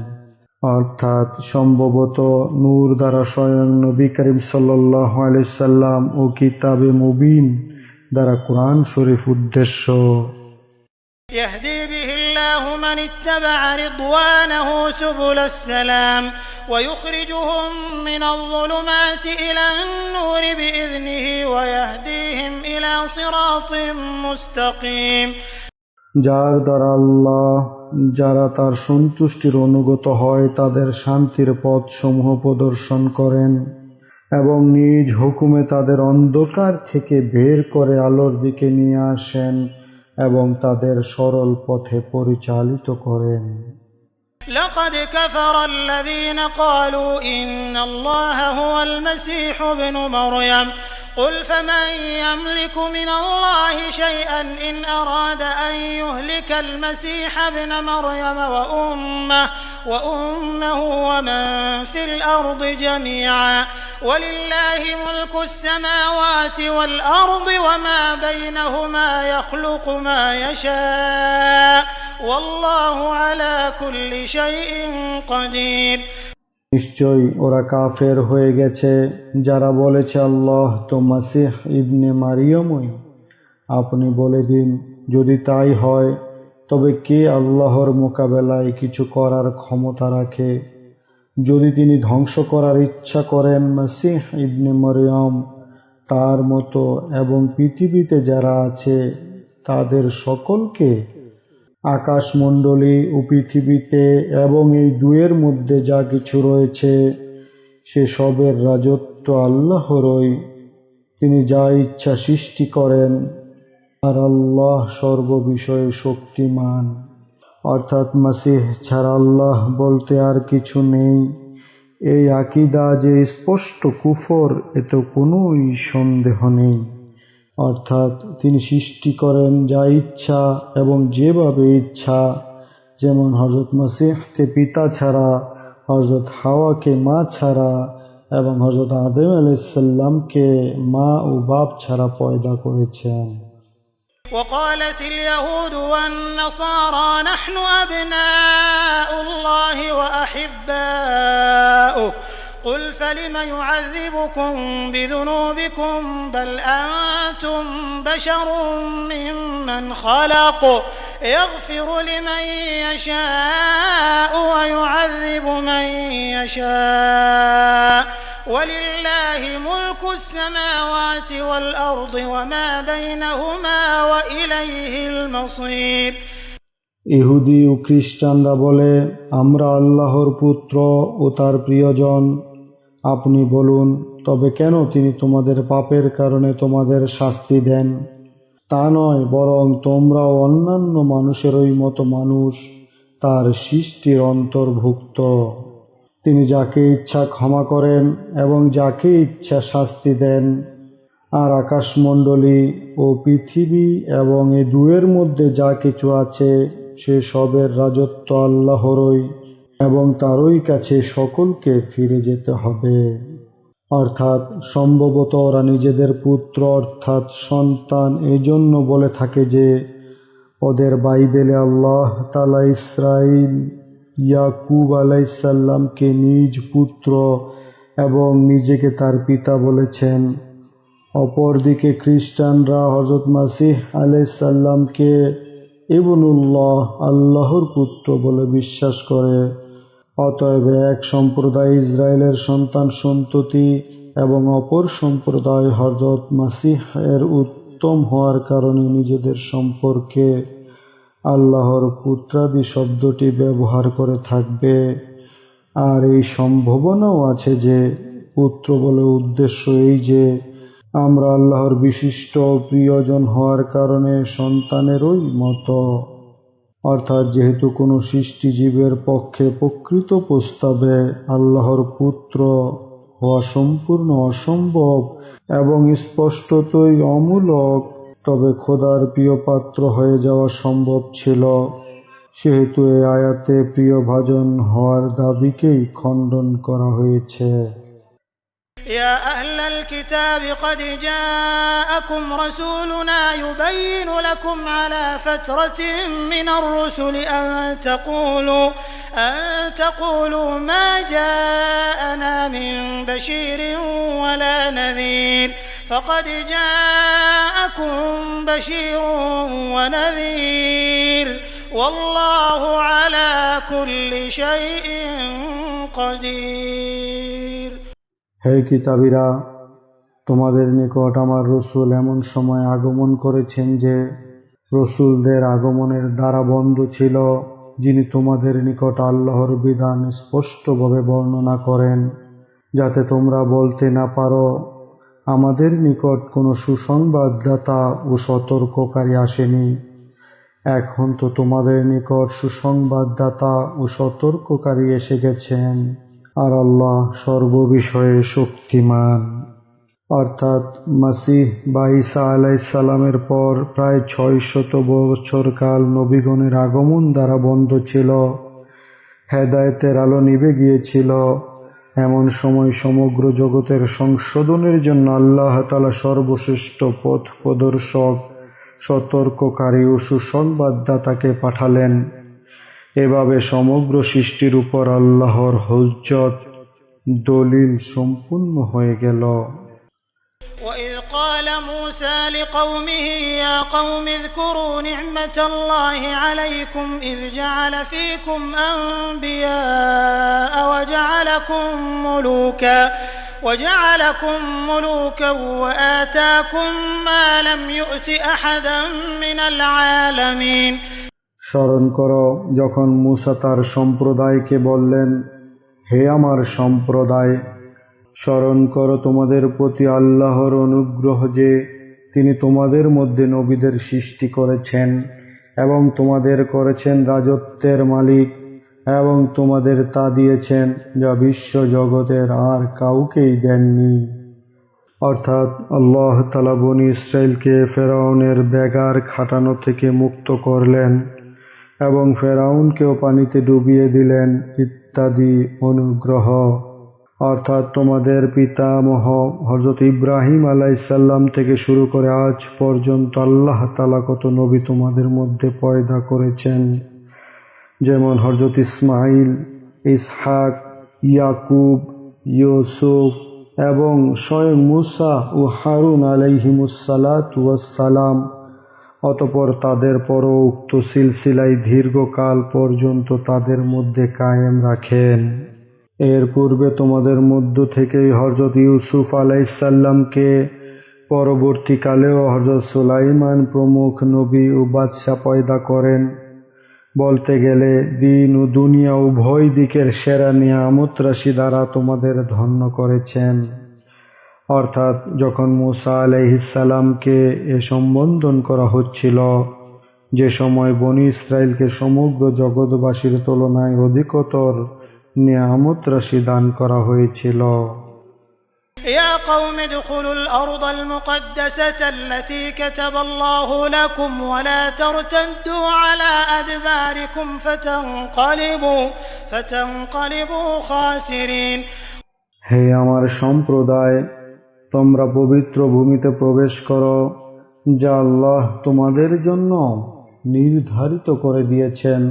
অর্থাৎ সম্ভবত নূর দ্বারা স্বয়ং নবী করিম সাল্লাল্লাহু আলাইহি সাল্লাম ও কিতাবে মুবিন দ্বারা কোরআন শরীফ উদ্দেশ্য। يهدي به الله من اتبع رضوانه سبل السلام ويخرجهم من الظلمات إلى النور بإذنه ويهديهم إلى صراط مستقيم। যার দ্বারা আল্লাহ যারা তার সন্তুষ্টির অনুগত হয় তাদের শান্তির পথ সমূহ প্রদর্শন করেন এবং নিজ হুকুমে তাদের অন্ধকার থেকে বের করে আলোর দিকে নিয়ে আসেন এবং তাদের সরল পথে পরিচালিত করেন। لقد كفر الذين قالوا إن الله هو المسيح ابن مريم قل فمن يملك من الله شيئا إن أراد أن يهلك المسيح ابن مريم وأمه ومن في الأرض جميعا ولله ملك السماوات والأرض وما بينهما يخلق ما يشاء والله على كل شيء قدير। নিশ্চয়ই ওরা কাফের হয়ে গেছে যারা বলেছে আল্লাহ তো মাসিহ ইবনে মারিয়মই। আপনি বলে দিন, যদি তাই হয় তবে কে আল্লাহর মোকাবেলায় কিছু করার ক্ষমতা রাখে? যদি তিনি ধ্বংস করার ইচ্ছা করেন মাসিহ ইবনে মারিয়ম তার মতো এবং পৃথিবীতে যারা আছে তাদের সকলকে, আকাশমণ্ডলী ও পৃথিবীতে এবং এই দুয়ের মধ্যে যা কিছু রয়েছে সে সবের রাজত্ব রাজত্ব আল্লাহরই, তিনি যা ইচ্ছা সৃষ্টি করেন, আর আল্লাহ সর্ববিষয়ে শক্তিমান। অর্থাৎ মাসিহ ছাড়া আল্লাহ বলতে আর কিছু নেই। এই আকীদা যে স্পষ্ট কুফর, এতে কোনোই সন্দেহ নেই। অর্থাৎ তিনি সৃষ্টি করেন যা ইচ্ছা এবং যেভাবে ইচ্ছা, যেমন হযরত মাসিহকে পিতা ছাড়া, হযরত হাওয়াকে মা ছাড়া এবং হযরত আদম আলাইহিস সালামকে মা ও বাপ ছাড়া পয়দা করেছেন। وقالت اليهود والنصارى نحن أبناء الله وأحباؤه قل فلم يعذبكم بذنوبكم بل أنتم بشر ممن خلق يغفر لمن يشاء ويعذب من يشاء ولله ملك السماوات والأرض وما بينهما وإليه المصير। ইহুদি ও খ্রিস্টানরা বলে, আমরা আল্লাহর পুত্র ও তার প্রিয়জন। আপনি বলুন, তবে কেন তিনি তোমাদের পাপের কারণে তোমাদের শাস্তি দেন? তা নয়, বরং তোমরাও অন্যান্য মানুষেরই মতো মানুষ, তার সৃষ্টির অন্তর্ভুক্ত। তিনি যাকে ইচ্ছা ক্ষমা করেন এবং যাকে ইচ্ছা শাস্তি দেন। আর আকাশমণ্ডলী ও পৃথিবী এবং এ দুয়ের মধ্যে যা কিছু আছে, সে সবের রাজত্ব আল্লাহরই এবং তারই কাছে সকলকে ফিরে যেতে হবে। অর্থাৎ সম্ভবত ওরা নিজেদের পুত্র অর্থাৎ সন্তান এজন্য বলে থাকে যে ওদের বাইবেলে আল্লাহ তাআলা ইসরাঈল ইয়াকুব আলাইহিস সালামকে নিজ পুত্র এবং নিজেকে তার পিতা বলেছেন। অপরদিকে খ্রিস্টানরা হযরত মাসিহ আলাইহিস সালামকে ইবনুল্লাহ, আল্লাহর পুত্র বলে বিশ্বাস করে। অতএব এক সম্প্রদায় ইসরায়েলের সন্তান সন্ততি এবং অপর সম্প্রদায় হযরত মাসিহ এর উত্তম হওয়ার কারণে নিজেদের সম্পর্কে আল্লাহর পুত্রাদি শব্দটি ব্যবহার করে থাকবে। আর এই সম্ভাবনাও আছে যে পুত্র বলে উদ্দেশ্য এই যে আমরা আল্লাহর বিশিষ্ট প্রিয়জন হওয়ার কারণে সন্তানেরই মতো। অর্থাৎ যেহেতু কোনো সৃষ্টিজীবের পক্ষে প্রকৃত প্রস্তাবে আল্লাহর পুত্র হওয়া সম্পূর্ণ অসম্ভব এবং স্পষ্টতই অমূলক, তবে খোদার প্রিয় পাত্র হয়ে যাওয়া সম্ভব ছিল। সেহেতু এই আয়াতে প্রিয়ভাজন হওয়ার দাবিকেই খণ্ডন করা হয়েছে। يا أهل الكتاب قد جاءكم رسولنا يبين لكم على فترة من الرسل أن تقولوا ما جاءنا من بشير ولا نذير فقد جاءكم بشير ونذير والله على كل شيء قدير। হে কিতাবীরা, তোমাদের নিকট আমার রসুল এমন সময় আগমন করেছেন যে রসুলদের আগমনের দ্বারা বন্ধ ছিল, যিনি তোমাদের নিকট আল্লাহর বিধান স্পষ্টভাবে বর্ণনা করেন, যাতে তোমরা বলতে না পারো আমাদের নিকট কোনো সুসংবাদদাতা ও সতর্ককারী আসেনি। এখন তো তোমাদের নিকট সুসংবাদদাতা ও সতর্ককারী এসে গেছেন, আর আল্লাহ সর্ববিষয়ে শক্তিমান। অর্থাৎ মাসিহ বা ঈসা আলাইহিস সালামের পর প্রায় 600 বছর কাল নবীগণের আগমন দ্বারা বন্ধ ছিল, হেদায়েতের আলো নিভে গিয়েছিল। এমন সময় সমগ্র জগতের সংশোধনের জন্য আল্লাহ তাআলা সর্বশ্রেষ্ঠ পথ প্রদর্শক, সতর্ককারী ও সুসংবাদদাতাকে পাঠালেন। এভাবে সমগ্র সৃষ্টির উপর আল্লাহর হুজ্জত দলিল সম্পূর্ণ হয়ে গেল। وإذ قال موسى لقومه يا قوم اذكروا نعمة الله عليكم إذ جعل فيكم أنبياء وجعلكم ملوكا وآتاكم ما لم يؤت أحدا من العالمين। স্মরণ করো যখন মূসা তার সম্প্রদায়কে বললেন, হে আমার সম্প্রদায়, স্মরণ করো তোমাদের প্রতি আল্লাহর অনুগ্রহ যে তিনি তোমাদের মধ্যে নবীদের সৃষ্টি করেছেন এবং তোমাদের করেছেন রাজত্বের মালিক এবং তোমাদের তা দিয়েছেন যা বিশ্ব জগতের আর কাউকেই দেননি। অর্থাৎ আল্লাহ তাআলা বনী ইসরাইলকে ফেরাউনের ব্যাগার খাটানো থেকে মুক্ত করলেন এবং ফেরাউনকেও পানিতে ডুবিয়ে দিলেন ইত্যাদি অনুগ্রহ। অর্থাৎ তোমাদের পিতামহ হযরত ইব্রাহিম আলাইহিস সালাম থেকে শুরু করে আজ পর্যন্ত আল্লাহ তাআলা কত নবী তোমাদের মধ্যে পয়দা করেছেন, যেমন হযরত ইসমাঈল, ইসহাক, ইয়াকুব, ইউসুফ এবং স্বয়ং মুসা ও হারুন আলাইহিমুসসালাতু ওয়াসসালাম। অতঃপর তাদের পরও উক্ত সিলসিলায় দীর্ঘকাল পর্যন্ত তাদের মধ্যে কায়েম রাখেন। এর পূর্বে তোমাদের মধ্য থেকেই হযরত ইউসুফ আলাইহিস সালামকে, পরবর্তীকালেও হযরত সুলাইমান প্রমুখ নবী ও বাদশা পয়দা করেন। বলতে গেলে দিন ও দুনিয়া উভয় দিকের সেরা নিয়ামত রাশি দ্বারা তোমাদের ধন্য করেছেন। অর্থাৎ যখন মুসা আলাইহিস সালামকে এ সম্বোধন করা হচ্ছিল, যে সময় বনী ইসরাইলকে সমগ্র জগৎবাসীর তুলনায় অধিকতর নিয়ামত রাশি দান করা হয়েছিল। يا قوم ادخلوا الأرض المقدسة التي كتب الله لكم ولا ترتدوا على أدباركم فتنقلبوا خاسرين। হে আমার সম্প্রদায়, তোমরা পবিত্র ভূমিতে প্রবেশ করো যা আল্লাহ তোমাদের জন্য নির্ধারিত করে দিয়েছেন,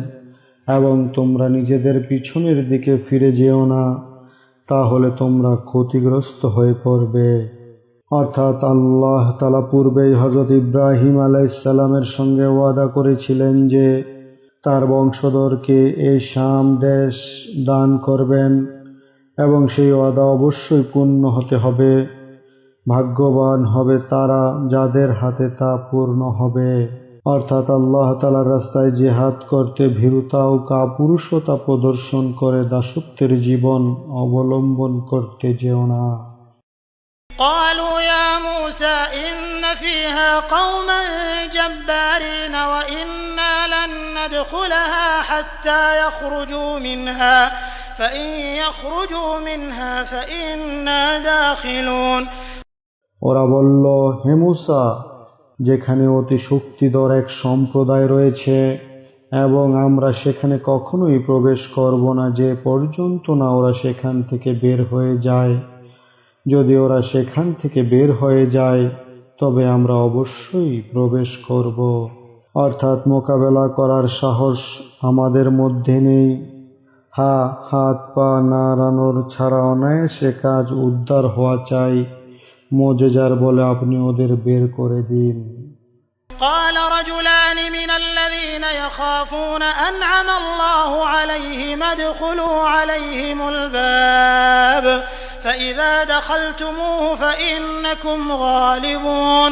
এবং তোমরা নিজেদের পিছনের দিকে ফিরে যেও না, তাহলে তোমরা ক্ষতিগ্রস্ত হয়ে পড়বে। অর্থাৎ আল্লাহ তাআলা পূর্বেই হযরত ইব্রাহিম আলাইহিস সালামের সঙ্গে ওয়াদা করেছিলেন যে তার বংশধরকে এই শাম দেশ দান করবেন এবং সেই ওয়াদা অবশ্যই পূর্ণ হতে হবে। ভাগ্যবান হবে তারা যাদের হাতে তা পূর্ণ হবে। অর্থাৎ আল্লাহ তাআলার রাস্তায় জিহাদ করতে ভীরুতা ও কাপুরুষতা প্রদর্শন করে দাসত্বের জীবন অবলম্বন করতে যেও না। قالوا يا موسى إن فيها قوما جبارين وإنا لن ندخلها حتى يخرجوا منها فإن يخرجوا منها فإنا داخلون। ওরা বলল, হে মূসা, যেখানে অতি শক্তিধর এক সম্প্রদায় রয়েছে এবং আমরা সেখানে কখনোই প্রবেশ করব না যে পর্যন্ত না ওরা সেখান থেকে বের হয়ে যায়। যদি ওরা সেখান থেকে বের হয়ে যায় তবে আমরা অবশ্যই প্রবেশ করব। অর্থাৎ মোকাবেলা করার সাহস আমাদের মধ্যে নেই। হাত পা নাড়ানোর ছাড়া অনায়াসে কাজ উদ্ধার হওয়া চাই। মুজিজার বলে আপনি ওদের বের করে দিন। قال رجلان من الذين يخافون أنعم الله عليهم ادخلوا عليهم الباب فإذا دخلتموه فإنكم غالبون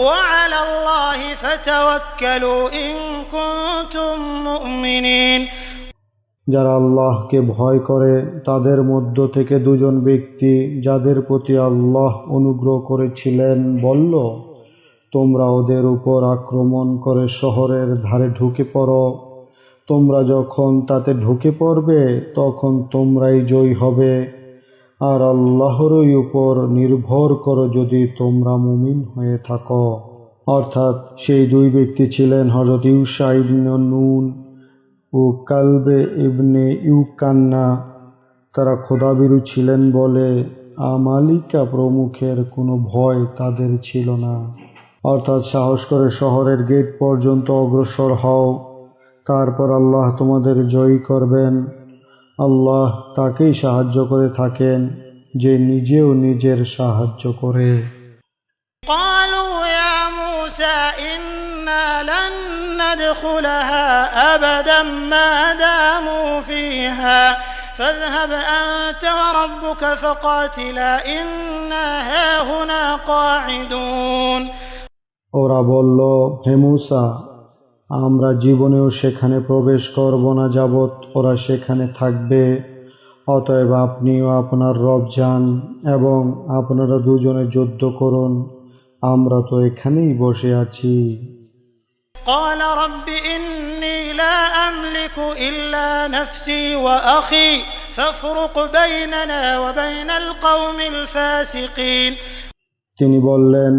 وعلى الله فتوكلوا إن كنتم مؤمنين। যারা আল্লাহকে ভয় করে তাদের মধ্য থেকে দুজন ব্যক্তি যাদের প্রতি আল্লাহ অনুগ্রহ করেছিলেন বলল, তোমরা ওদের উপর আক্রমণ করে শহরের ধারে ঢুকে পড়ো। তোমরা যখন তাতে ঢুকে পড়বে তখন তোমরাই জয়ী হবে, আর আল্লাহরই উপর নির্ভর করো যদি তোমরা মুমিন হয়ে থাকো। অর্থাৎ সেই দুই ব্যক্তি ছিলেন হযরত ইউশা ইবনে নুন ও কালবে ইবনে ইউকান্না। তারা খোদাভীরু ছিলেন বলে আমালিকা প্রমুখের কোনো ভয় তাদের ছিল না। অর্থাৎ সাহস করে শহরের গেট পর্যন্ত অগ্রসর হও, তারপর আল্লাহ তোমাদের জয়ী করবেন। আল্লাহ তাকেই সাহায্য করে থাকেন যে নিজেও নিজের সাহায্য করে। قالوا يا موسى إنا لن ندخلها أبدا ما داموا فيها فاذهب أنت وربك فقاتلا إنا هاهنا قاعدون। ওরা বলল, হে মূসা, আমরা জীবনেও সেখানে প্রবেশ করব না যাবৎ ওরা সেখানে থাকবে। অতএব আপনিও আপনার রব যান এবং আপনারা দুজনে যুদ্ধ করুন, আমরা তো এখানেই বসে আছি। قال رب إني لا أملك إلا نفسي وأخي فافرق بيننا وبين القوم الفاسقين। তিনি বললেন,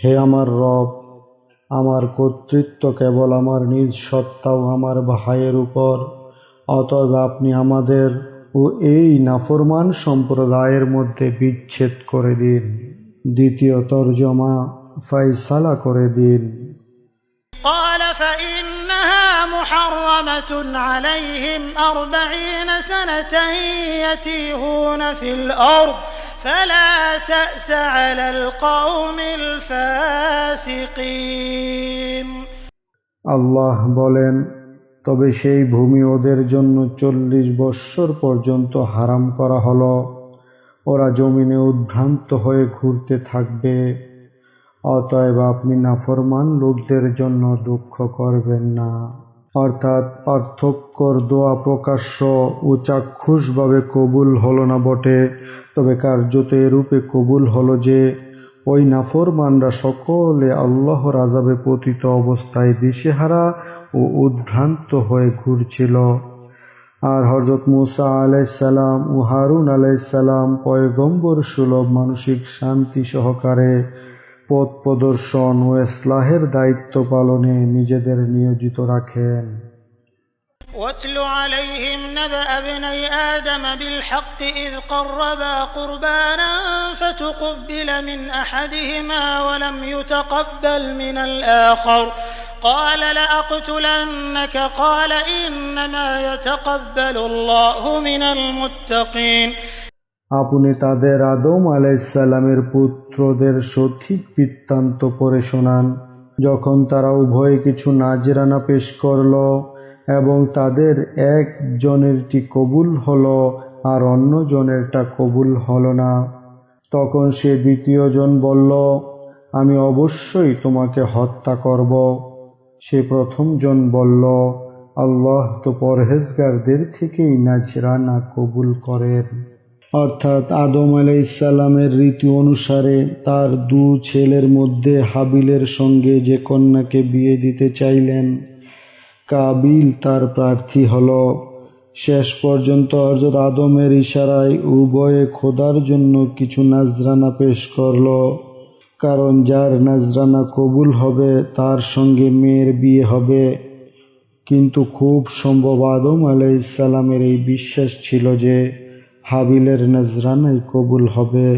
হে আমার রব, আমার কর্তৃত্ব কেবল আমার নিজ সত্তা ও আমার ভাইয়ের উপর, অতএব আপনি আমাদের ও এই নাফরমান সম্প্রদায়ের মধ্যে বিচ্ছেদ করে দিন। দ্বিতীয় তর্জমা, ফায়সালা করে দিন। قال فإنها محرمة عليهم 40 سنة يتيهون في الأرض فلا تأس على القوم الفاسقين। আল্লাহ বলেন, তবে সেই ভূমি ওদের জন্য 40 বৎসর পর্যন্ত হারাম করা হলো, ওরা জমিনে উদ্ভ্রান্ত হয়ে ঘুরতে থাকবে, অতএব আপনি নাফরমান লোকদের জন্য দুঃখ করবেন না। অর্থাৎ পার্থক্যর দোয়া প্রকাশ্য ও চাক্ষুষভাবে কবুল হলো না বটে, তবে কার্যত এরূপে কবুল হলো যে ওই নাফরমানরা সকলে আল্লাহর আযাবে পতিত অবস্থায় দিশেহারা ও উদ্ভ্রান্ত হয়ে ঘুরছিল। আর হযরত মূসা আলাইহিস সালাম ও হারুন আলাইহিস সালাম পয়গম্বর সুলভ মানসিক শান্তি সহকারে পথ প্রদর্শন ও ইসলাহের দায়িত্ব পালনে নিজেদের নিয়োজিত রাখেন। واتل عليهم نبأ ابني آدم بالحق إذ قربا قربانا فتقبل من أحدهما ولم يتقبل من الآخر قال لأقتلنك قال إنما يتقبل الله من المتقين। আপনি তাদের আদম আলাইহিস সালামের পুত্রদের সঠিক বৃত্তান্ত পড়ে শোনান, যখন তারা উভয়ে কিছু নাজরানা পেশ করল এবং তাদের একজনেরটি কবুল হলো আর অন্য জনেরটা কবুল হলো না, তখন সে দ্বিতীয় জন বলল, আমি অবশ্যই তোমাকে হত্যা করব। সে প্রথম জন বলল, আল্লাহ তো পরহেজগারদের থেকেই নাজরানা কবুল করেন। অর্থাৎ আদম আলাইহিস সালামের রীতি অনুসারে তার 2 ছেলের মধ্যে হাবিলের সঙ্গে যে কন্যাকে বিয়ে দিতে চাইলেন, কাবিল তার প্রার্থী হল। শেষ পর্যন্ত হযরত আদমের ইশারায় উভয়ে খোদার জন্য কিছু নাজরানা পেশ করল, কারণ যার নাজরানা কবুল হবে তার সঙ্গে মেয়ের বিয়ে হবে। কিন্তু খুব সম্ভব আদম আলাইহিস সালামের এই বিশ্বাস ছিল যে হাবিলের নাজরানাই কবুল হবে।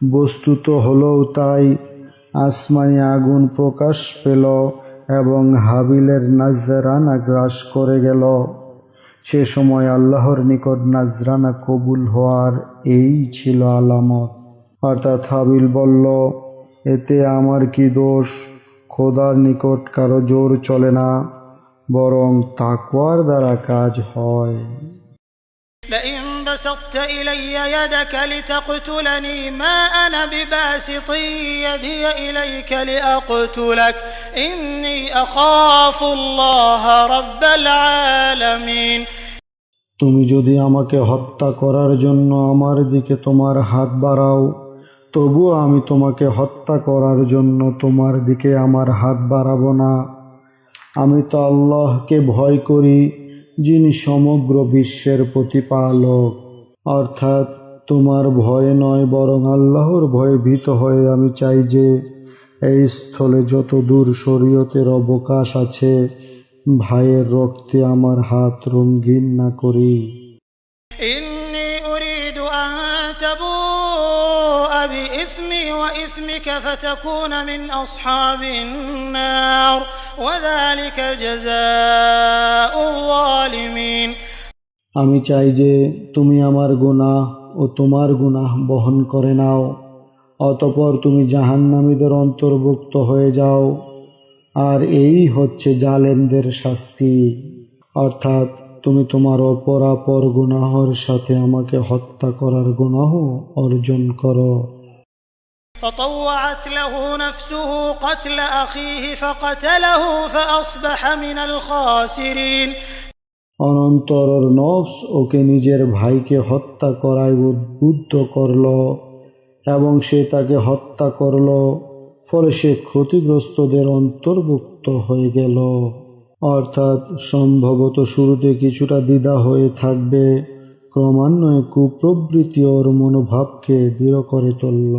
বস্তুত হলেও তাই। আসমানি আগুন প্রকাশ পেল এবং হাবিলের নাজরানা গ্রাস করে গেল। সে সময় আল্লাহর নিকট নাজরানা কবুল হওয়ার এই ছিল আলামত। অর্থাৎ হাবিল বলল, এতে আমার কি দোষ? খোদার নিকট কারো জোর চলে না, বরং তাকওয়ার দ্বারা কাজ হয়। لئن بسطت إلي يدك لتقتلني ما أنا بباسط يدي إليك لأقتلك إني أخاف الله رب العالمين। তুমি যদি আমাকে হত্যা করার জন্য আমার দিকে তোমার হাত বাড়াও, তবুও আমি তোমাকে হত্যা করার জন্য তোমার দিকে আমার হাত বাড়াবো না। আমি তো আল্লাহকে ভয় করি, যিনি সমগ্র বিশ্বের প্রতিপালক। অর্থাৎ তোমার ভয় নয়, বরং আল্লাহর ভয়ে ভীত হয়ে আমি চাই যে এই স্থলে যত দূর শরীয়তের অবকাশ আছে, ভাইয়ের রক্তে আমার হাত রঙিন না করি। إني أريد أن تبوء بإثمي وإثمك فتكون من أصحاب النار وذلك جزاء الظالمين। আমি চাই যে তুমি আমার গুনাহ ও তোমার গুনাহ বহন করে নাও, অতঃপর তুমি জাহান্নামীদের অন্তর্ভুক্ত হয়ে যাও, আর এই হচ্ছে জালেমদের শাস্তি। অর্থাৎ তুমি তোমার অপরাপর গুনাহর সাথে আমাকে হত্যা করার গুনাহ অর্জন করো। فطوعت له نفسه قتل أخيه فقتله فأصبح من الخاسرين। অনন্তর ওর নফস ওকে নিজের ভাইকে হত্যা করায় উদ্বুদ্ধ করল এবং সে তাকে হত্যা করল, ফলে সে ক্ষতিগ্রস্তদের অন্তর্ভুক্ত হয়ে গেল। অর্থাৎ সম্ভবত শুরুতে কিছুটা দ্বিধা হয়ে থাকবে, ক্রমান্বয়ে কুপ্রবৃত্তি ওর মনোভাবকে দৃঢ় করে তুলল।